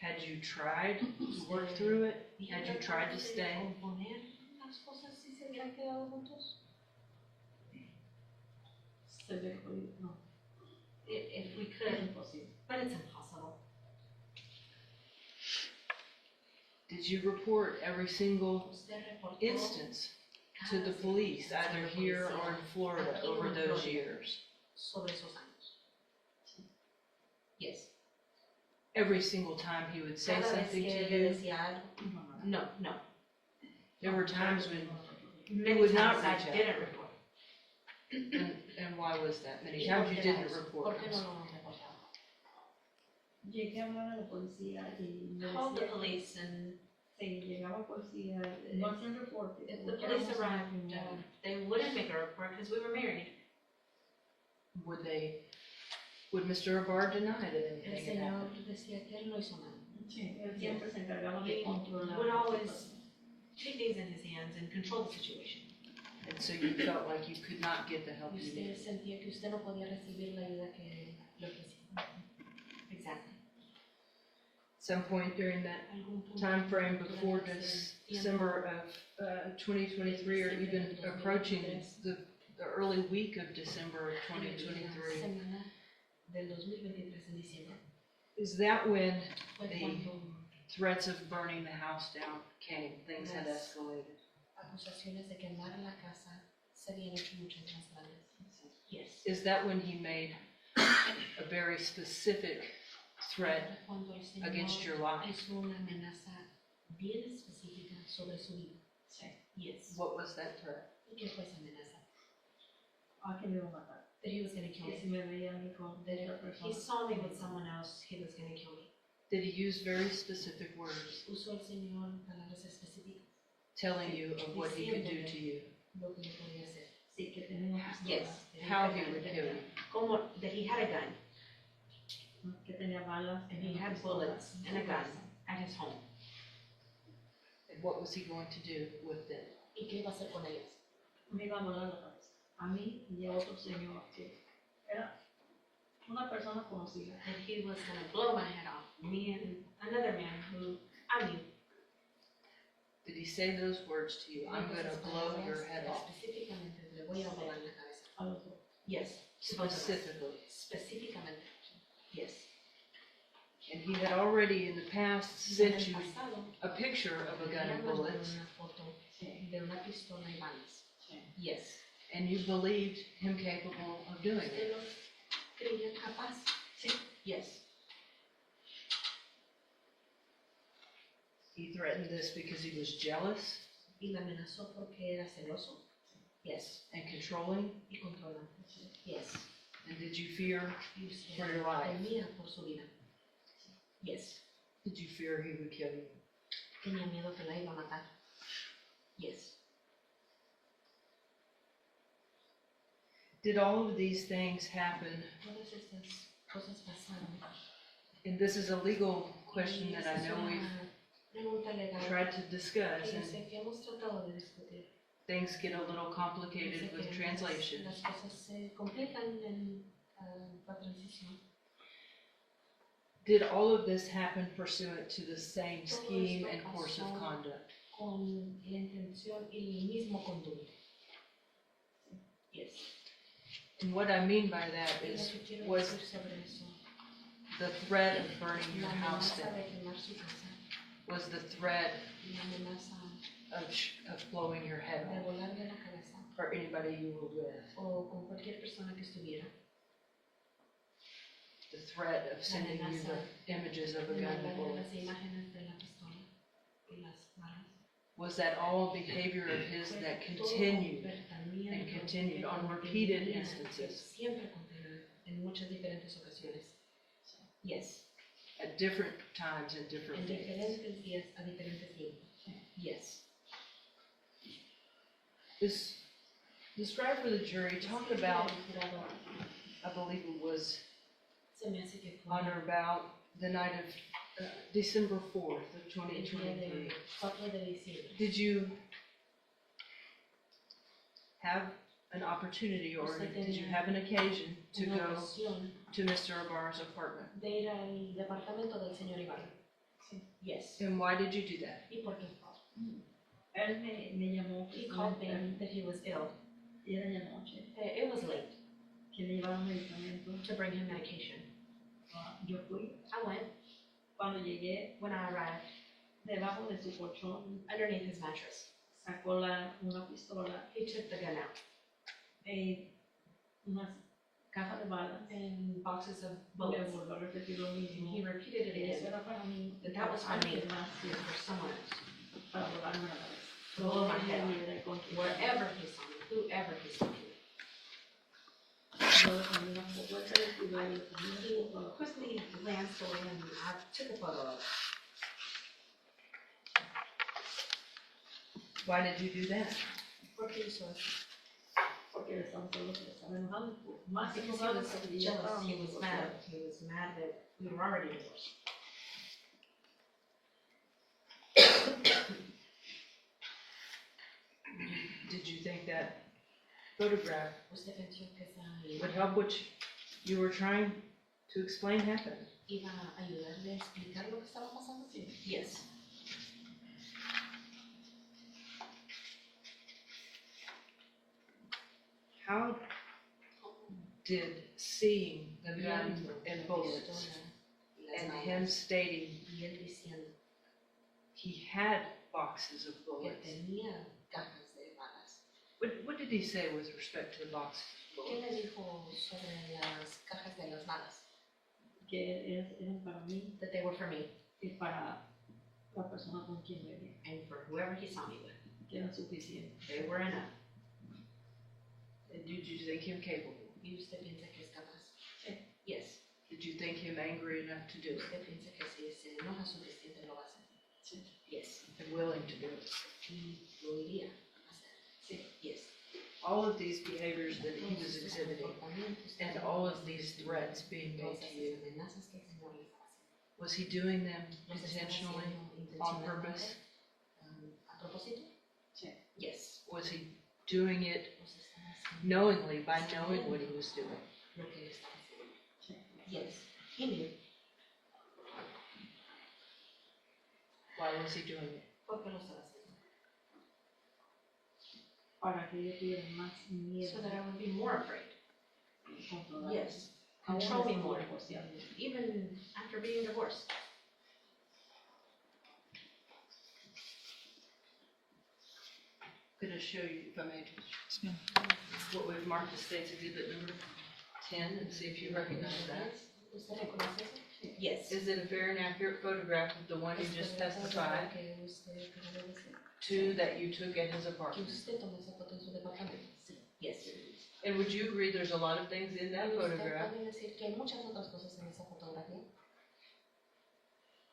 Had you tried to work through it? Had you tried to stay? Componer las cosas si se habían quedado juntos? Se ve jodido, no, If we es could, imposible. but it's impossible. Did you report every single Usted reportó instance to cada the police, circunstancia either a la here policía or in Florida, aquí o over en those Florida years? sobre esos años. Yes. Every single time he would say Cada vez something que to él le you, decía algo, no, no. there were times when, Many would not times I reach out. didn't report. and why was that? Many ¿Y times por you qué era didn't eso? report ¿Por qué them. no lo reportaba? Llegué a hablar a la policía y me Called the decía, police and sí, llegaba policía, no hacían reporte. if the porque police éramos arrived, matrimonios. they wouldn't make a report because we were married. Would Mr. Abar deny that El anything had señor happened? decía que él no hizo nada. Sí, él siempre se encargaba de He controlar. would la always situación. take things in his hands and control the situation. And so you felt like you could not get the help Y you usted needed. sentía que usted no podía recibir la ayuda que le ofrecían. Exactly. Some point during that Algún punto time frame durante before ese December of 2023, or even approaching the early week of December of en la 2023, semana del 2023 en diciembre is that when fue the cuando threats of burning the house down came? Things had escalated. acusaciones de quemar la casa se habían hecho mucho más grandes. Yes. Is that when he made a very specific threat Cuando el Señor against your life? hizo una amenaza bien específica sobre su vida. Sí. Yes. What was that threat? ¿Y qué fue esa amenaza? Que me iba a matar. That he was going to kill Que me. si me veía a mí con That otra if persona. he saw me with someone else, he was going to kill me. Did he use very specific words Usó el Señor palabras específicas, telling you of what he could do to you? lo que yo podía hacer. Sí, que tenía una pistola. Yes. that How had he a would gun. kill you? Como that he had a gun Que tenía balas. and he tenía had pistolas bullets en and a su gun casa. at his home. And what was he going to do with them? ¿Y qué iba a hacer con ellos? Me iba a volar la cabeza. A mí y a otro señor que era una persona conocida. And he was going to blow my head off. Me and another man who I knew. Did he say those words to you? I'm going to blow your head off. Específicamente, le voy a volar la cabeza. A los dos. Yes. Specifically. Específicamente. Yes. And he had already in the past Y en sent el you pasado, a picture of a gun me and mandó bullets, una foto Sí. de una pistola y balas. Sí. Yes. and you believed him capable of doing ¿Usted it. lo creía capaz? Sí. Yes. He threatened this because he was jealous Y la amenazó porque era celoso. Yes. and controlling. Y controlante. Yes. And did you fear Y usted for your life? temía por su vida. Yes. Did you fear he would kill you? Tenía miedo que la iba a matar. Yes. Did all of these things happen? Todas estas cosas pasaron. And this is a legal question that I Esa es know una we've pregunta legal tried to discuss, que yo and sé que hemos tratado de discutir. things get a little Yo complicated sé with que translation. las cosas se complican en la transición. Did all of this happen pursuant to the same Todo scheme esto and course of pasó conduct? Con la intención y el mismo conducta. Yes. And what I mean by that Y lo is, que quiero was decir sobre eso, the threat of burning your la house amenaza down, de quemar su casa, was the threat la amenaza of blowing your head de off, volarle la cabeza or anybody you were with, o con cualquier persona que estuviera, the threat of sending you the images of a de gun and mandarle bullets. las imágenes de la pistola y las balas. Was that all behavior of his that Fue continued todo comportamiento and continued on que repeated tenía, instances que siempre continuó en muchas diferentes ocasiones. Yes. at different times and different En days? diferentes días a diferentes tiempos. Yes. This describe for the jury, talk about, El jurado, I believe it was se me hace que fue on or about the night of December 4th of el día 2023. de 4 de diciembre. Did you have an opportunity, or did you have an occasion to Una go ocasión to Mr. Ibarra's apartment? de ir al departamento del señor Ibarra. Yes. And why did you do that? ¿Y por qué? Él me llamó He called me that he was ill. y era ya noche, It was late que le llevaron medicamentos. to bring him medication. Yo fui. I went. Cuando llegué, When I arrived, debajo de su colchón, underneath his mattress. sacó una pistola, He took the gun out unas cajas de balas, and boxes of le bullets. volvió a repetir lo And mismo. he repeated it Y eso again. era para mí, That was for me. alguien más, It was for someone else. para volarme la cabeza. To blow my head off. Donde con Wherever he saw me, whoever he saw me. yo tomé una foto de eso y luego le tomé una foto. Quickly glanced away and I took a photo of it. Why did you do that? Porque hizo eso. Porque él estaba solo, que estaba enojado, más Because he enojado was porque ya jealous, he estábamos was mad. divorciados. He was mad that we were already divorced. Did you think that photograph ¿Usted pensó que esa would help what you were trying to explain happened? iba a ayudarle a explicar lo que estaba pasando? Yes. How did seeing the gun and bullets and him stating Y él diciendo he had boxes of que bullets, tenía cajas de balas. what did he say with respect to the boxes of ¿Qué bullets? le dijo sobre las cajas de las balas? Que eran para mí That they were for me y para la persona con quien venía, and for whoever he saw me with. que eran suficientes. They were enough. And did you think him capable? ¿Y usted piensa que es capaz? Sí. Yes. Did you think him angry enough to do it ¿Usted piensa que si se enoja suficiente lo va a hacer? Sí. Yes. and willing to do it? Y lo iría a hacer. Sí. Yes. All of these behaviors that he was exhibiting and all of these threats being made to you, was he doing them intentionally, on purpose? ¿A propósito? Sí. Yes. Was he doing it Los estaba haciendo knowingly by knowing what he was doing? lo que él estaba haciendo. Sí. Yes. He knew. Why was he doing it? ¿Por qué lo estaba haciendo? Para que yo tuviera más miedo. So that I would be more afraid. Controlar. Yes. Aún Control me estando more. divorciado. Even after being divorced. Could I show you, if I may, Yes, ma'am. what we've marked as state's exhibit number 10 and see if you recognize that? ¿Usted reconoce eso? Yes. Is it a fair and accurate photograph of the one you just testified Que usted acaba de decir. to that you took at his Que apartment? usted tomó esa foto en su departamento. Sí. Yes. And would you agree there's a lot of things in that ¿Y usted photograph? puede decir que hay muchas otras cosas en esa fotografía?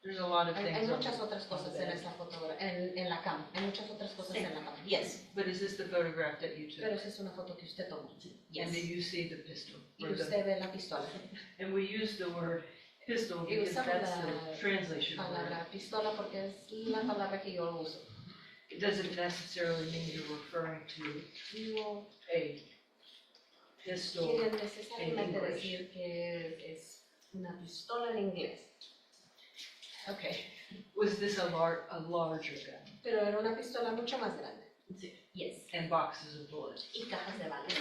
There's a lot of Hay things on muchas otras cosas en esa fotografía, en la cama. Hay muchas otras cosas en la cama. Yes. But is this the photograph that you Pero took? esa es una foto que usted tomó. Yes. And do you see the pistol? Y Or the- usted ve la pistola. And we use the word pistol Y because usamos that's la the translation word. palabra pistola porque es la palabra que yo uso. It doesn't necessarily mean you're referring to No a pistol. quiere necesariamente English. decir que es una pistola en inglés. Okay. Was this a larger gun? Pero era una pistola mucho más grande. Sí. Yes. And boxes of bullets? Y cajas de balas.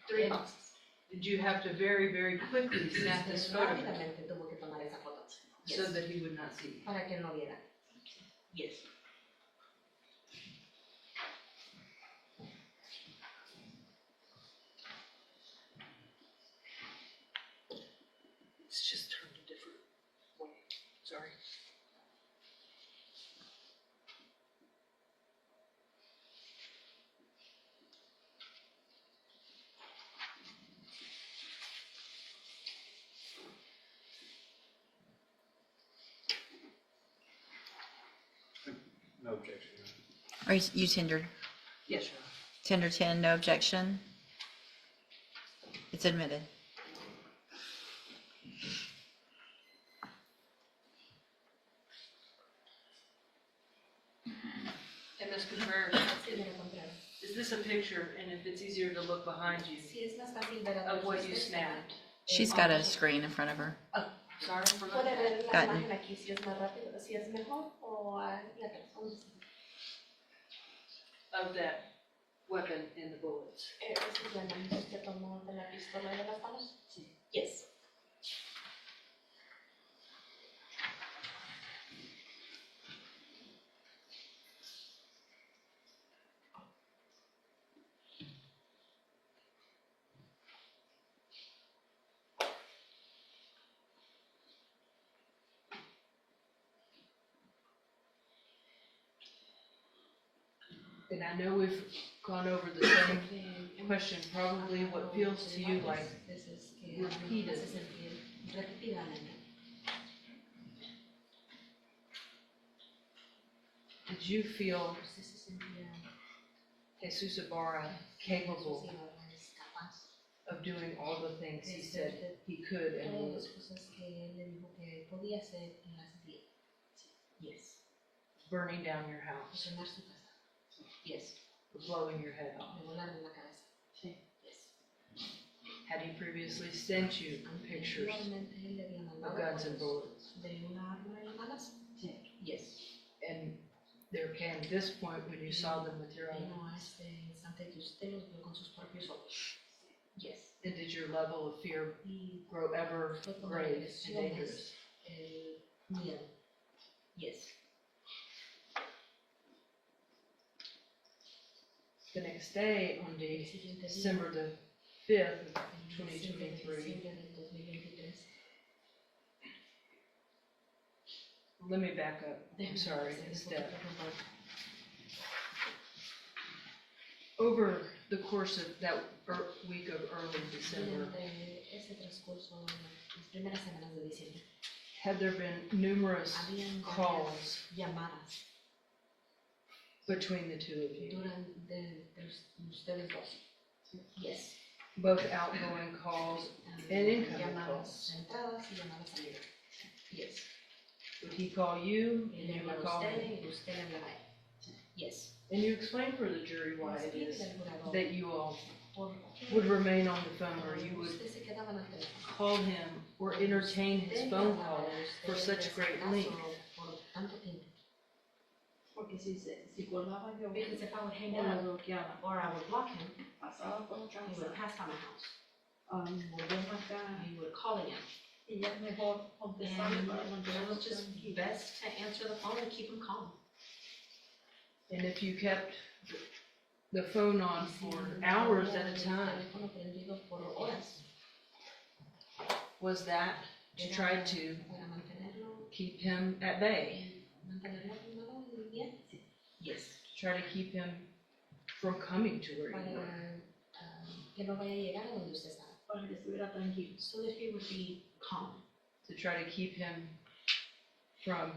3 boxes. Did you have to very, very quickly snap this photograph Rápidamente tuvo que tomar esa foto. so Yes. that he would not see? Para que no viera. Yes. It's just turned a different way. Sorry. No objection. Are you tendered? Yes, Your Tender 10, no objection? It's admitted. Honor. And Ms. Contreras, Señora Contreras. is this a picture, and if it's easier to look behind you, Si es más fácil ver a of what todos you ustedes. snapped? She's got a screen in front of her. Sorry, I forgot Puede that. ver la Gotten. imagen aquí si es más rápido, si es mejor o aquí atrás. Of that weapon and the bullets. Esa es la imagen que usted tomó de la pistola y de las balas. Sí. Yes. And I know we've gone over the same question, probably what feels to you like repeated. Did you feel Jesus Ibarra capable of doing all the things he said he could and would? Yes. Burning down your house, Quemar su casa. Yes. blowing your head off. Me volaron la cabeza. Sí. Yes. Had he previously sent you pictures Anteriormente él le había mandado of guns and fotos bullets? de una arma y balas. Sí. Yes. And there came this point when you saw them with your own Vino a eyes. este instante que usted los vio con sus propios ojos. Yes. And did your level of fear Y grow ever fue como grave and dangerous? el miedo. Yes. The next day, on El siguiente día, December the 5th of el 5 de 2023, diciembre del 2023, let me back up, I'm déjeme sorry, hacer un instead. poquito de rumbo. Over the course of that week of early December, Durante ese transcurso, las primeras semanas de diciembre, had there been numerous habían calls llamadas between the two of you, durante ustedes dos. Yes. both outgoing calls and incoming Llamadas calls? entradas y llamadas salidas. Yes. Would he call you Él and le you would hablaba a call usted him? y usted le hablaba a él. Yes. And you explained for the jury why it is Explíquele al jurado that you all por qué would remain on the phone, or you would usted se quedaba en el teléfono. call him or entertain his phone calls for such great length. Por tanto tiempo. Porque si colgaba yo, Because if I would hang o lo up bloqueaba, or I would block him, pasaba por otra he would casa, pass by my house. volvió a marcar, He would call again. y ya es mejor contestarle And para it mantenerlo was just tranquilo. best to answer the phone and keep him calm. And if you kept the phone on for hours at a time, El teléfono prendido por horas. was that to try to Para mantenerlo, keep him at bay? mantenerlo calmado y bien. Yes. To try to keep him from coming to where Para you were? que no vaya a llegar a donde usted estaba. Para que estuviera tranquilo. So that he would be calm. To try to keep him from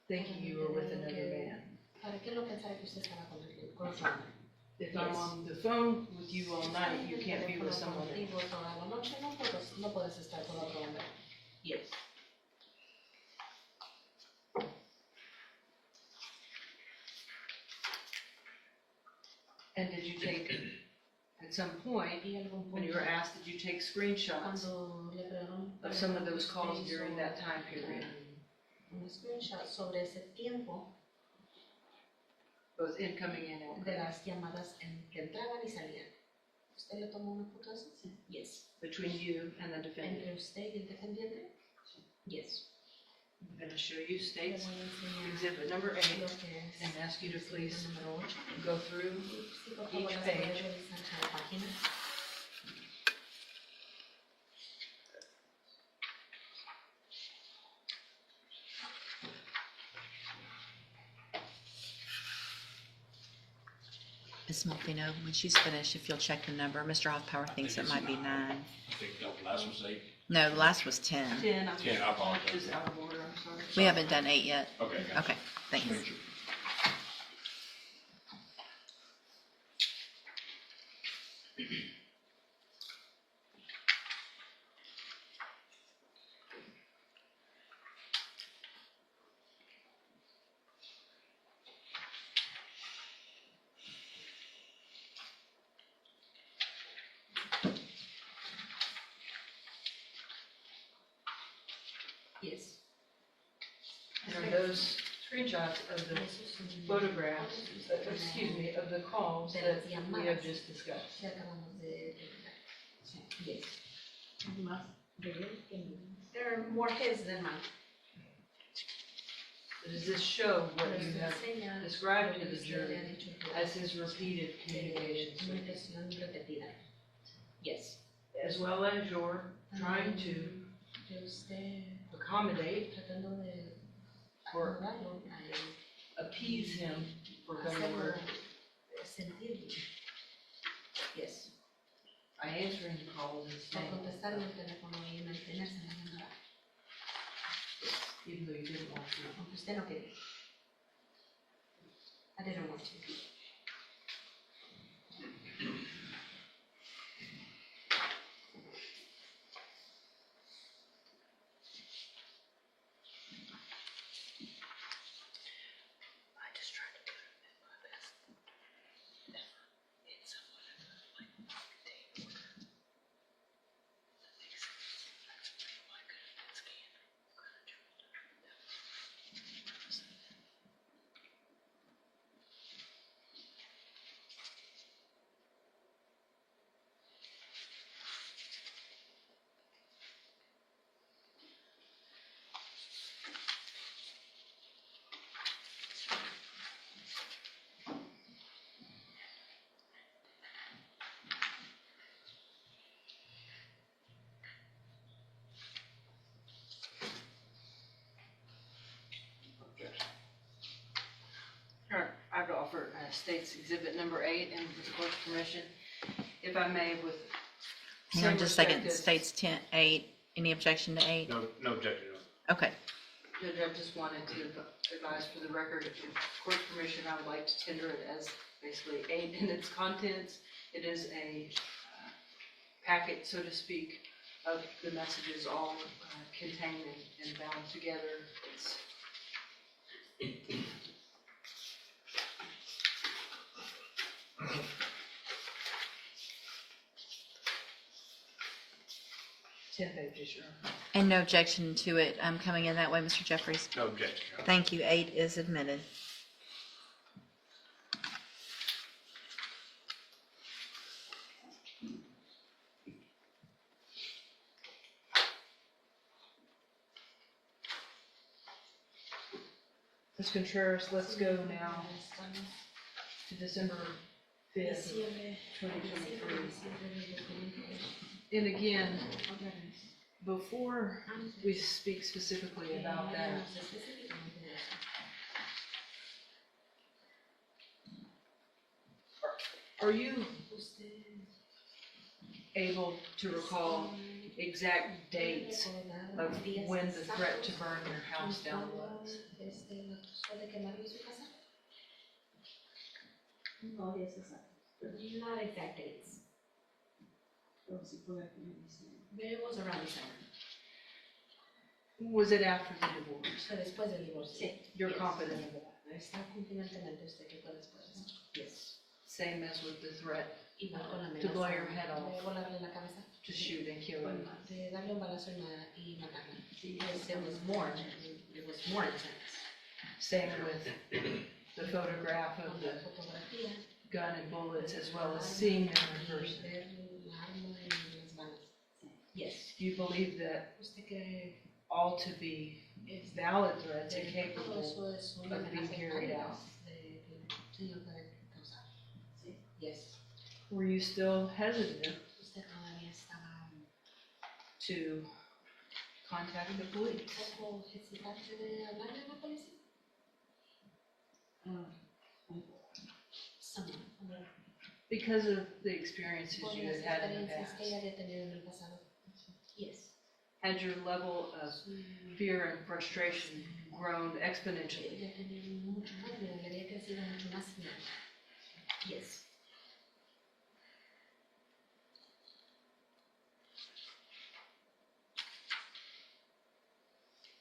thinking you were with another man? Para que no pensara que usted estaba con otro hombre. If I'm on the phone with you all night, you can't be with someone else. Contigo toda la noche, no puedes estar con otro hombre. Yes. And did you take, at some point, Y algún when you punto, were asked, did you take screenshots cuando le preguntaron of some of those calls during that time period? un screenshot sobre ese tiempo Both incoming and de outgoing? las llamadas que entraban y salían. ¿Usted le tomó una foto de eso? Yes. Between you and the defendant? ¿Entre usted y el dependiente? Yes. I'm gonna show you Le states voy a enseñar exhibit number 8 lo que es and ask you to please número 8. go through Sí, por favor, each las page. voy a revisar cada página. Ms. Malfino, when she's finished, if you'll check the number, Mr. Hoffpower thinks it might be 9. I think the last was 8. No, the last was 10. 10, I'm 10, I apologize. just out of order, I'm sorry. We haven't done 8 yet. Okay, gotcha. Okay, thanks. Make sure. Yes. And are those screenshots of the photographs, excuse me, of the calls that we have just discussed? Que acabamos de terminar. Yes. Más de él que mío. There are more his than mine. Does this show what you have Enseña described to lo the que usted jury ha dicho as his repeated communications with you, comunicación repetida? Yes. as well as your trying to Que usted accommodate tratando de or acomodarlo, appease him for better hacerlo word, sentirlo, Yes. By answering the calls and por staying, contestarme el teléfono y mantenerse en la llamada, even though you didn't want to. aunque usted no quería. I didn't want to. I just tried to do my best. It's somewhat of a, like, contained order. That makes sense. That's really why I could have been scanned. Objection. All right, I've offered State's Exhibit number 8, and with the court's permission, if I may, with Hang some on just a second, respect to- states 10, 8, any objection to 8? No objection, no. Okay, Judge, I just wanted to advise for the record, if with court's permission, I would like to tender it as basically 8 in its contents. It is a packet, so to speak, of the messages all contained and bound together. It's ten pages, Your Honor. and no objection to it coming in that way, Mr. Jeffries? No objection, Your Honor. Thank you, 8 is admitted. Ms. Contreras, let's go now to December 5th, 2023. And again, before we speak specifically about that, are you able to recall exact dates of when the threat to burn your house down was? No días exactos, Not exact dates, pero sí fue aquí en diciembre. but it was around December, Was it after the divorce? fue después del divorcio. You're Yes. confident of that? Está cumplimentemente usted que fue después. Yes. Same as with the threat Igual con la to amenaza blow your head off, de volarle la cabeza, to shoot and kill him. de darle un balazo y matarla. Yes, it was more intense. Same with the photograph of Con the la fotografía, gun and bullets, as well as seeing them in person. ver la arma y las balas. Yes. Do you believe that ¿Usted cree all to be valid threats and todo capable eso es una of being amenaza carried válida out? de que lo puede causar? Sí. Yes. Were you still hesitant Usted todavía estaba to contact the police? un poco hesitante de hablarle a la policía. Somewhat. Because of the experiences Por you las had had in the experiencias que ella past? había tenido en el pasado. Yes. Had your level of fear and frustration grown exponentially? Ella tenía mucho más miedo, le había crecido mucho más miedo. Yes.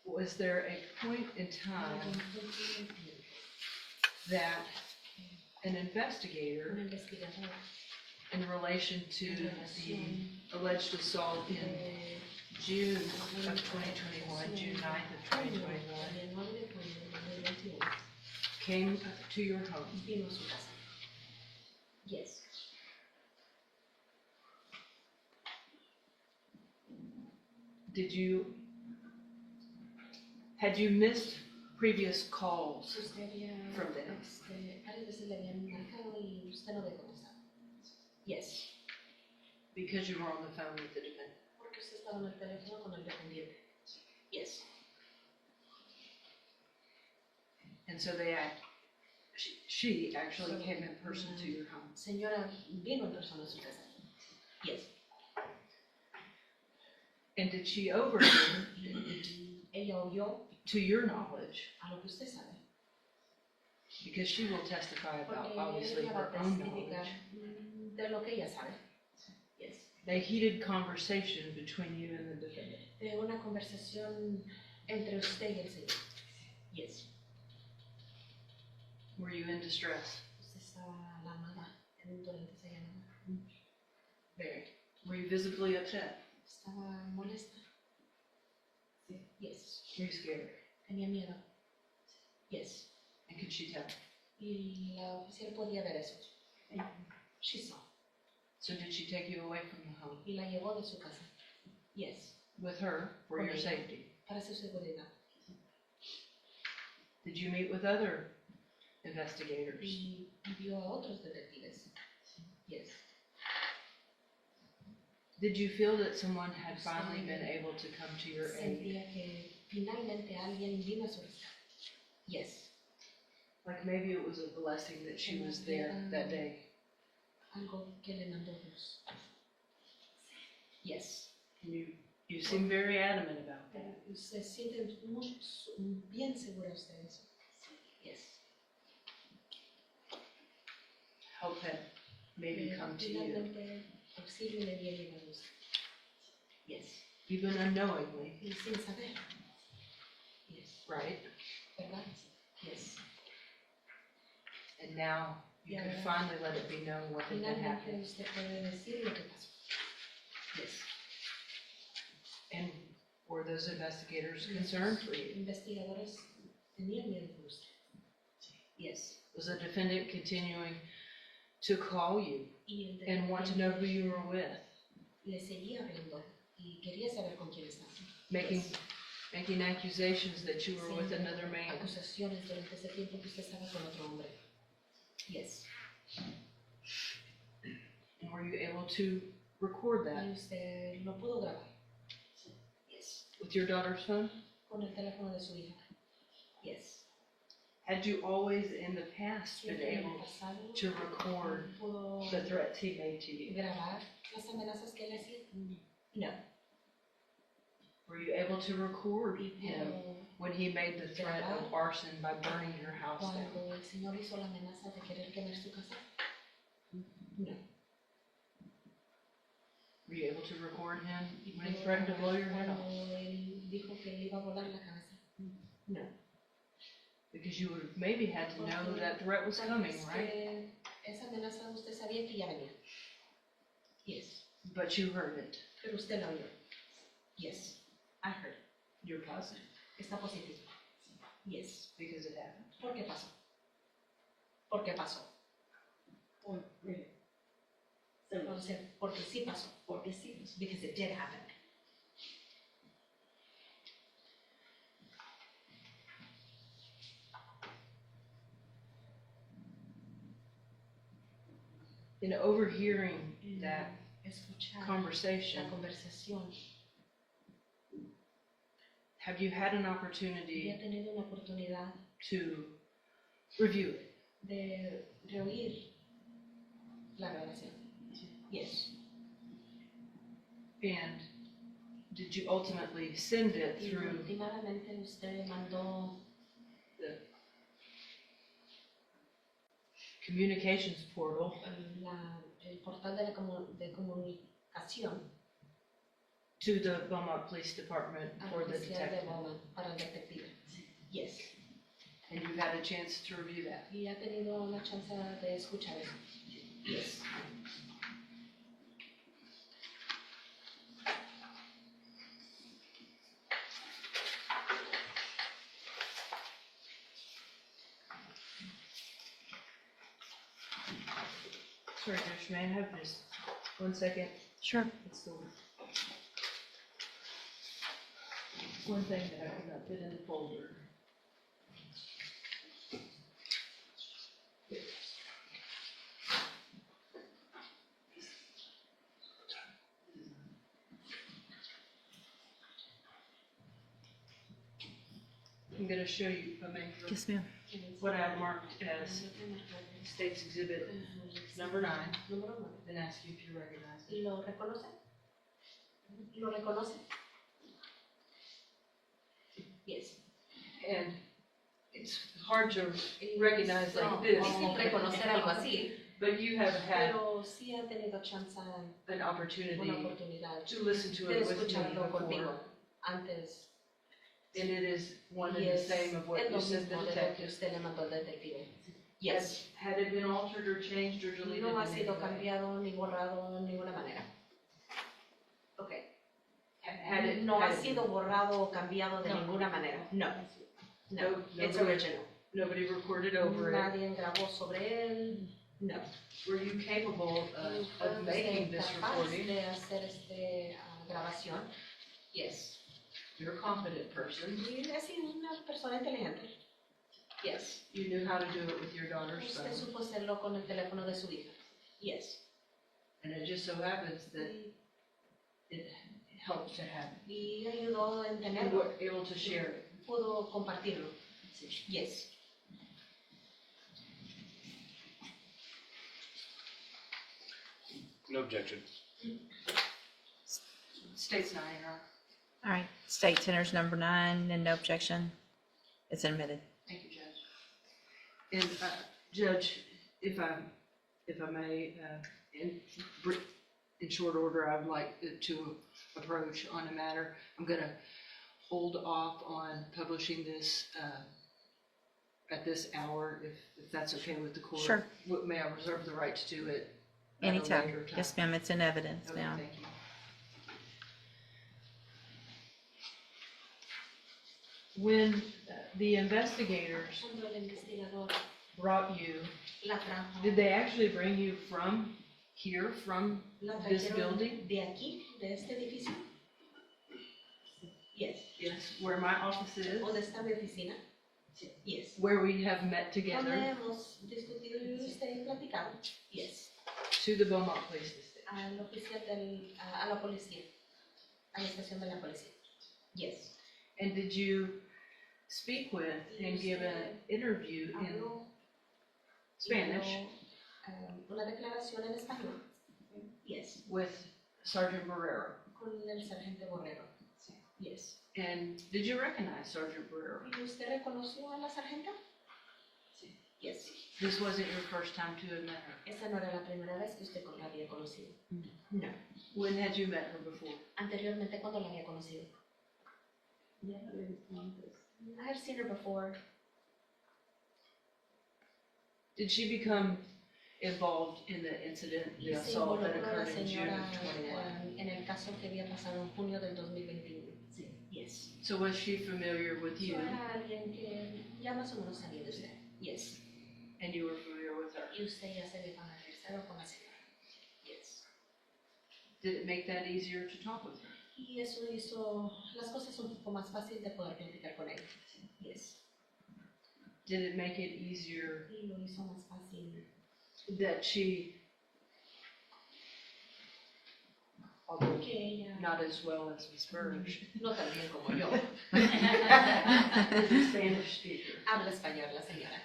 Was there a point in time that an investigator, Un investigador in relation to en the relación alleged assault in de June of 2021, June 9th of 2021, el 9 de junio de 2021 came to your home? vino a su casa. Yes. Had you missed previous calls Usted había, from them? varias veces le habían marcado y usted no había contestado. Yes. Because you were on the phone with the defendant? Porque usted estaba en el teléfono con el dependiente. Yes. And so they She actually came in person to your home. Señora vino en persona a su casa. Yes. And did she overhear, Ella oyó to your knowledge, a lo que usted sabe. because she will testify about, Porque obviously, ella va her a own testificar knowledge. de lo que ella sabe. Yes. The heated conversation between you and the defendant. De una conversación entre usted y el Señor. Yes. Were you in distress? Usted estaba alarmada durante esa llamada. Very. Were you visibly upset? Estaba molesta. Yes. Were you scared? Tenía miedo. Yes. And could she tell? Y la oficial podía ver eso. She saw. So did she take you away from the home? Y la llevó de su casa. Yes. With her for Con your ella. safety? Para su seguridad. Did you meet with other investigators? Y vio a otros detectives. Yes. Did you feel that someone had finally been able to come to your aid? Sentía que finalmente alguien vino a su casa. Yes. Like maybe it was a blessing that she was there that day. Algo que le mandó Dios. Yes. You seem very adamant about that. Se siente bien segura usted de eso. Yes. Help had maybe come to you, Finalmente, auxilio le había llegado a usted. Yes. even unknowingly, Y sin saber. Yes. right? ¿Verdad? Yes. And now you can Yeah. finally let it be known what had been Finalmente happening. usted puede decir lo que pasó. Yes. And were those investigators concerned for you? Investigadores tenían miedo por usted. Yes. Was the defendant continuing to call you Y el and want to know who you were with? le seguía hablando y quería saber con quién estaba. Making, Yes. making accusations that you were with Haciendo another man? acusaciones durante ese tiempo que usted estaba con otro hombre. Yes. And were you able to record Y that usted lo pudo grabar. Yes. with your daughter's phone? Con el teléfono de su hija. Yes. Had you always in the past been Siempre en el able pasado to record pudo the threats he made to you? grabar las amenazas que le hacía. No. Were you able to record Y him pudo, when he made the threat of arson by burning your house down? cuando el Señor hizo la amenaza de querer quemar su casa. No. Were you able to record him Y when he pudo threatened to blow your grabar head off? cuando él dijo que le iba a volar la cabeza. No. Because you would have maybe had to know that threat was Tal coming, vez right? que esa amenaza usted sabía que ya venía. Yes. But you heard it. Pero usted la oyó. Yes. I heard. You're positive Está positivo. Yes. because it happened. ¿Por qué pasó? ¿Por qué pasó? O sea, porque sí pasó. Porque sí pasó. Because it did happen. In overhearing that Escuchar la conversation, conversación. have you had an Había opportunity tenido una oportunidad to review it? de reoír la grabación. Yes. And did you ultimately send it Y through últimamente usted mandó the communications portal el portal de la de comunicación to the Beaumont Police Department al for the oficial de detective? Beaumont para el detective? Yes. And you've had a chance to review that? Y ha tenido una chance de escuchar eso. Yes. Sorry, Josh, may I have just 1 second? Sure. It's the one thing that I could not fit in the folder. I'm gonna show you, if I may, Yes, ma'am. what I marked as State's Exhibit number 9, Número 9. then ask you if you recognize it. ¿Lo reconoce? ¿Lo reconoce? Yes. And it's hard to recognize like this, Difícil reconocer algo así, but you have had pero sí ha tenido chance, an una opportunity oportunidad to listen to de it with me escucharlo conmigo before, antes. and it is one and Y the es same of what lo you sent the mismo de lo que detective. usted le mandó al detective. Yes. Had it been altered or changed or deleted No ha in any sido way? cambiado ni borrado de ninguna manera. Okay. Had it, No had ha it- sido borrado o cambiado de ninguna manera. No. No. It's nobody- original. Nobody recorded over it. Nadie grabó sobre él. No. Were you capable of making this capaz recording? de hacer grabación? Yes. You're a competent person. Y es una persona inteligente. Yes. You knew how to do it with your daughter's Usted phone. supo hacerlo con el teléfono de su hija. Yes. And it just so happens that it helped to have it. Y ayudó en You tenerlo. were able to share it. Pudo compartirlo. Yes. No objection. State's 9, Your Honor. All right, state tenors number 9, and no objection. It's admitted. Thank you, Judge. And Judge, if I may, in short order, I would like to approach on a matter. I'm going to hold off on publishing this at this hour, if that's okay with the court. Sure. May I reserve the right to do it at a Anytime. later time? Yes, ma'am, it's in evidence Okay, now. thank you. When the investigators Cuando el investigador brought you, la trajo, did they actually bring you from here, from la this trajeron building? de aquí, de este edificio? Yes. Yes, where my office is, ¿Dónde está mi oficina? Yes. where we have met Donde together, hemos discutido y usted platicado? Yes. to the Beaumont Police Station. Al oficial a la policía, a la estación de la policía. Yes. And did you speak with and give an interview in Habló Spanish una declaración en español. Yes. with Sergeant Barrera? Con el sargento Borrero. Yes. And did you recognize Sergeant Barrera? ¿Y usted reconoció a la sargenta? Yes. This wasn't your first time to have met her. Esa no era la primera vez que usted la había conocido. No. When had you met her before? Anteriormente, ¿cuándo la había conocido? I have seen her before. Did she become involved in the incident, the Y se assault that involucró la occurred in June señora of 21? en el caso que había pasado en junio del 2021. Sí. Yes. So was she familiar with you So era alguien que ya más o menos sabía de usted. Yes. and you were familiar with her? Y usted ya se había familiarizado con la señora. Yes. Did it make that easier to talk with her? Y eso hizo las cosas un poco más fácil de poder platicar con ella. Yes. Did it make it easier Y lo hizo más fácil. that she, although Que ella not as well as Miss Burge, no tan bien como yo. is a Spanish speaker? Habla español la señora.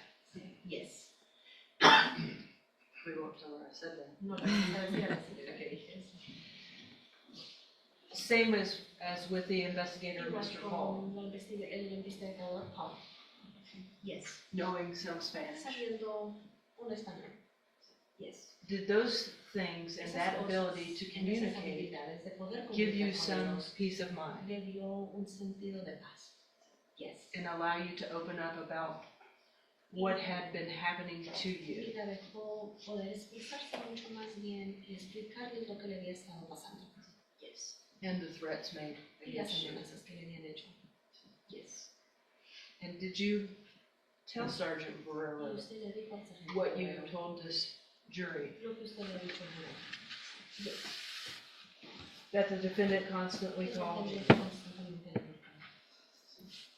Yes. We won't tell her I said that. No le gusta decir a la señora que dije eso. Same as with the investigator, Igual Mr. Hall, con el investigador Paul. Yes. knowing some Spanish. Sabiendo un español. Yes. Did those things and Esas that cosas, ability to esas communicate habilidades de poder give you comunicar con some ellos, peace of mind le dio un sentido de paz. Yes. and allow you to open up about what had been happening to you? Y la dejó poder expresarse mucho más bien y explicarles lo que le había estado pasando. Yes. And the threats made Y las against you. amenazas que le habían hecho. Yes. And did you tell Sergeant Y Barrera usted le dijo al sargento what you Borrero told this jury? lo que usted le ha dicho al jurado. Yes. That the defendant constantly called you, Constantemente le marcaba.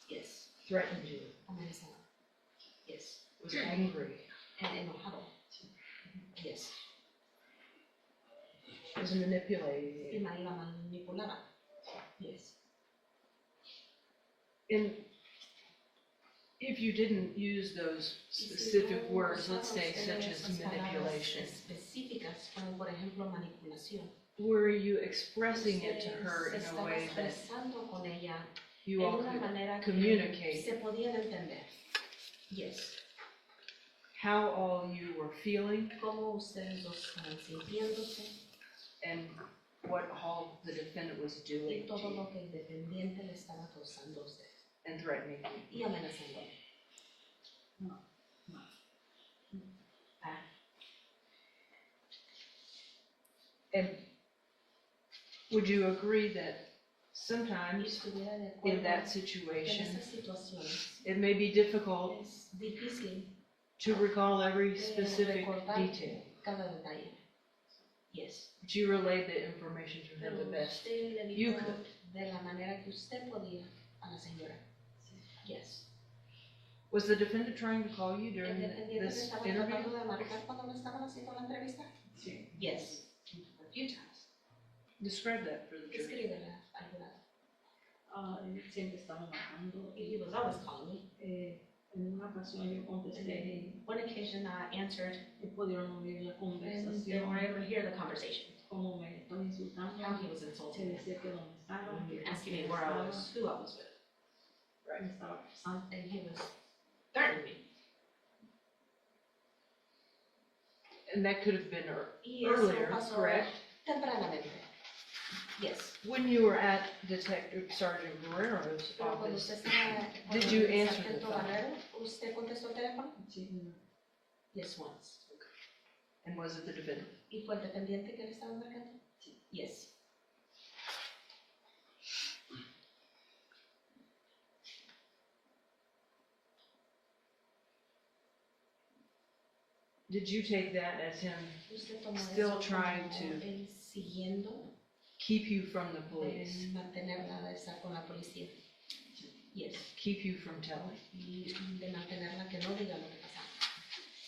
Yes. threatened you, Amenazaba. Yes. was angry, Enojado. Yes. was manipulating Y you. la manipulaba. Yes. If you didn't use those specific words, let's say such as manipulation, específicas, como por ejemplo manipulación. were you expressing it to her Se in a estaba way that expresando con ella you en all una could manera que communicate se podían entender. Yes. how all you were feeling Cómo ustedes dos estaban sintiéndose and what all the defendant was y doing to todo you lo que el dependiente le estaba causando a usted and threatening you? y amenazándole. Ah, And would you agree that y sometimes estuviera de in acuerdo that que en situation esas situaciones it may be difficult es difícil to recall every specific recordar detail, cada detalle. Yes. but you relayed the information to her Pero the best usted le you dijo could. de la manera que usted podía a la señora. Yes. Was the defendant trying to call you ¿El during dependiente le this estaba interview? tratando de marcar cuando le estaban haciendo la entrevista? Sí. Yes. A few times. Describe that for the jury. Descríbela alguna. Él siempre estaba marcando. He was always calling me. En una ocasión yo contesté, One occasion I answered y pudieron oír la and they were conversación, able to hear the conversation. cómo me estaba insultando, How he was se insulting me. decía que dónde estaba, que Asking me where I was, who I was with. me estaba acusando. And he was threatening me. And that could have been Y eso earlier, pasó correct? tempranamente. Yes. When you were at Detective Sergeant Guerrero's Pero cuando office, usted estaba con Did you el answer the sargento phone? Barrero, ¿usted contestó el teléfono? Sí, Yes, once. and was it the defendant? ¿Y fue el dependiente que le estaba marcando? Yes. Did you take that as him ¿Usted tomó Still eso trying como to él siguiendo keep you from the police, mantenerla de estar con la policía? Yes. keep you from telling, Y de mantenerla que no diga lo que pasaba.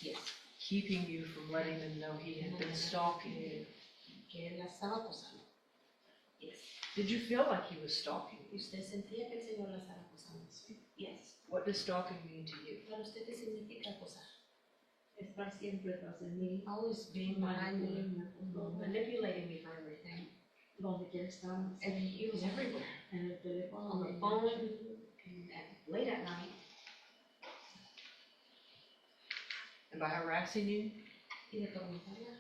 Yes. keeping you from letting them know he had been stalking you? Que él la estaba acosando. Yes. Did you feel like he was stalking ¿Y you? usted sentía que el Señor la estaba acosando? Yes. What does stalking mean to you? ¿Para usted qué significa acosar? estar siempre tras de mí, Always being behind me, manipulating me for everything. donde quiera estar, And he was everywhere. en el teléfono, On the phone, and late at night. And by harassing you, Y de tormentarla.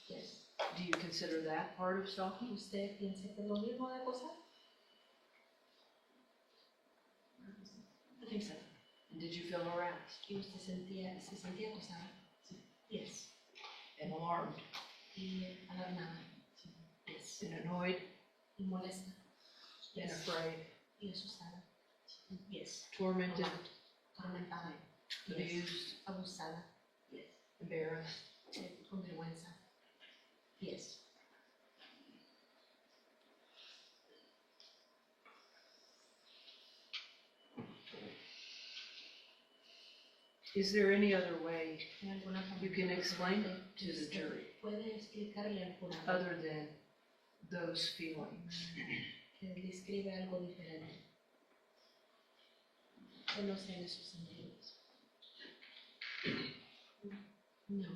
Yes. do you consider that part of stalking? ¿Usted piensa que es lo mismo de acosar? I think so. And did you feel harassed ¿Y usted se sentía acosada? Yes. and alarmed Y alarmada. Yes. and annoyed Y molesta. and Yes. afraid, Y asustada. Yes. tormented, Atormentada. Yes. abused, Abusada. embarrassed? Con vergüenza. Yes. Is there any other way ¿Hay alguna you can explain it to the jury Puede explicarle al jurado other than those feelings? que describe algo diferente. Que no sean esos sentidos. No.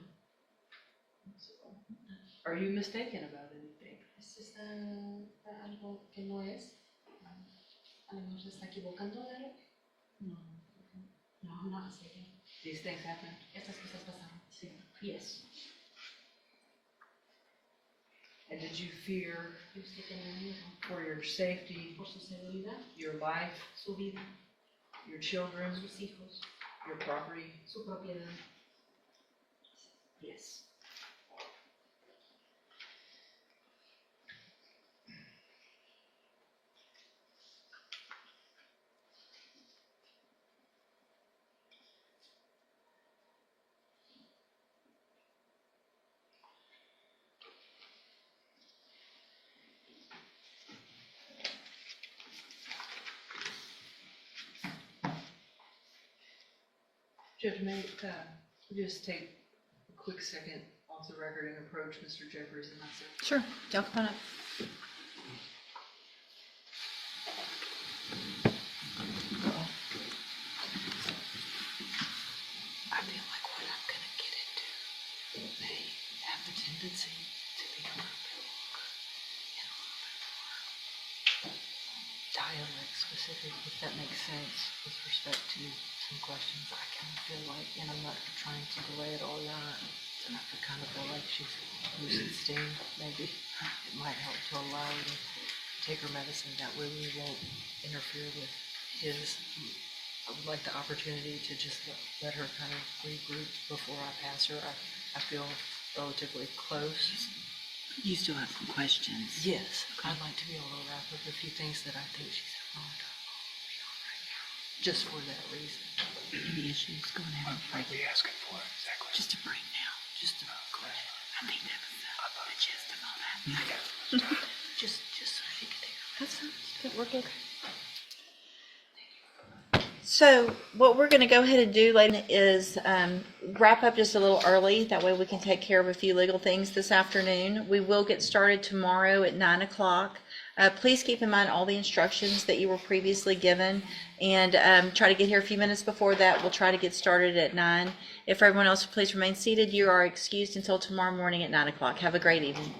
Are you mistaken about anything? ¿Es algo que no es? A lo mejor se está equivocando de algo. no, No, I'm not mistaken. These things happen. Estas cosas pasaron. sí. Yes. And did you fear Y usted tenía miedo for your safety, por su seguridad, your life, su vida, your children, sus hijos, your property? su propiedad. Yes. Judge, may we just take a quick second off the record and approach Mr. Jeffries and myself? Sure, y'all come on up. tendency to be a little bit longer and a little bit more dialect specific, if that makes sense, with respect to some questions. I kind of feel like, and I'm not trying to delay it all night, and I kind of feel like she's losing steam. Maybe it might help to allow her to take her medicine. That way we won't interfere with his. I would like the opportunity to just let her kind of regroup before I pass her. I feel relatively close. You still have some questions. Yes, I'd like to be able to wrap up a few things that I think she's having a hard time right now, just for that reason. Any issues? Go ahead and What are we asking for exactly? Just a breakdown. Just to go ahead. I think that was the gist of all that. Just so she can take her. That's fine. That work okay? So what we're going to go ahead and do, Layden, is wrap up just a little early. That way we can take care of a few legal things this afternoon. We will get started tomorrow at 9 o'clock. Please keep in mind all the instructions that you were previously given, and try to get here a few minutes before that. We'll try to get started at 9. If everyone else would please remain seated, you are excused until tomorrow morning at 9 o'clock. Have a great evening.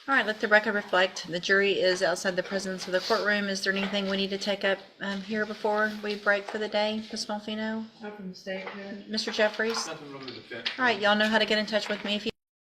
All right, let the record reflect. The jury is outside the presence of the courtroom. Is there anything we need to take up here before we break for the day, Ms. Malfino? I'm from the state, Judge. Mr. Jeffries? Nothing from the defense. All right, y'all know how to get in touch with me if you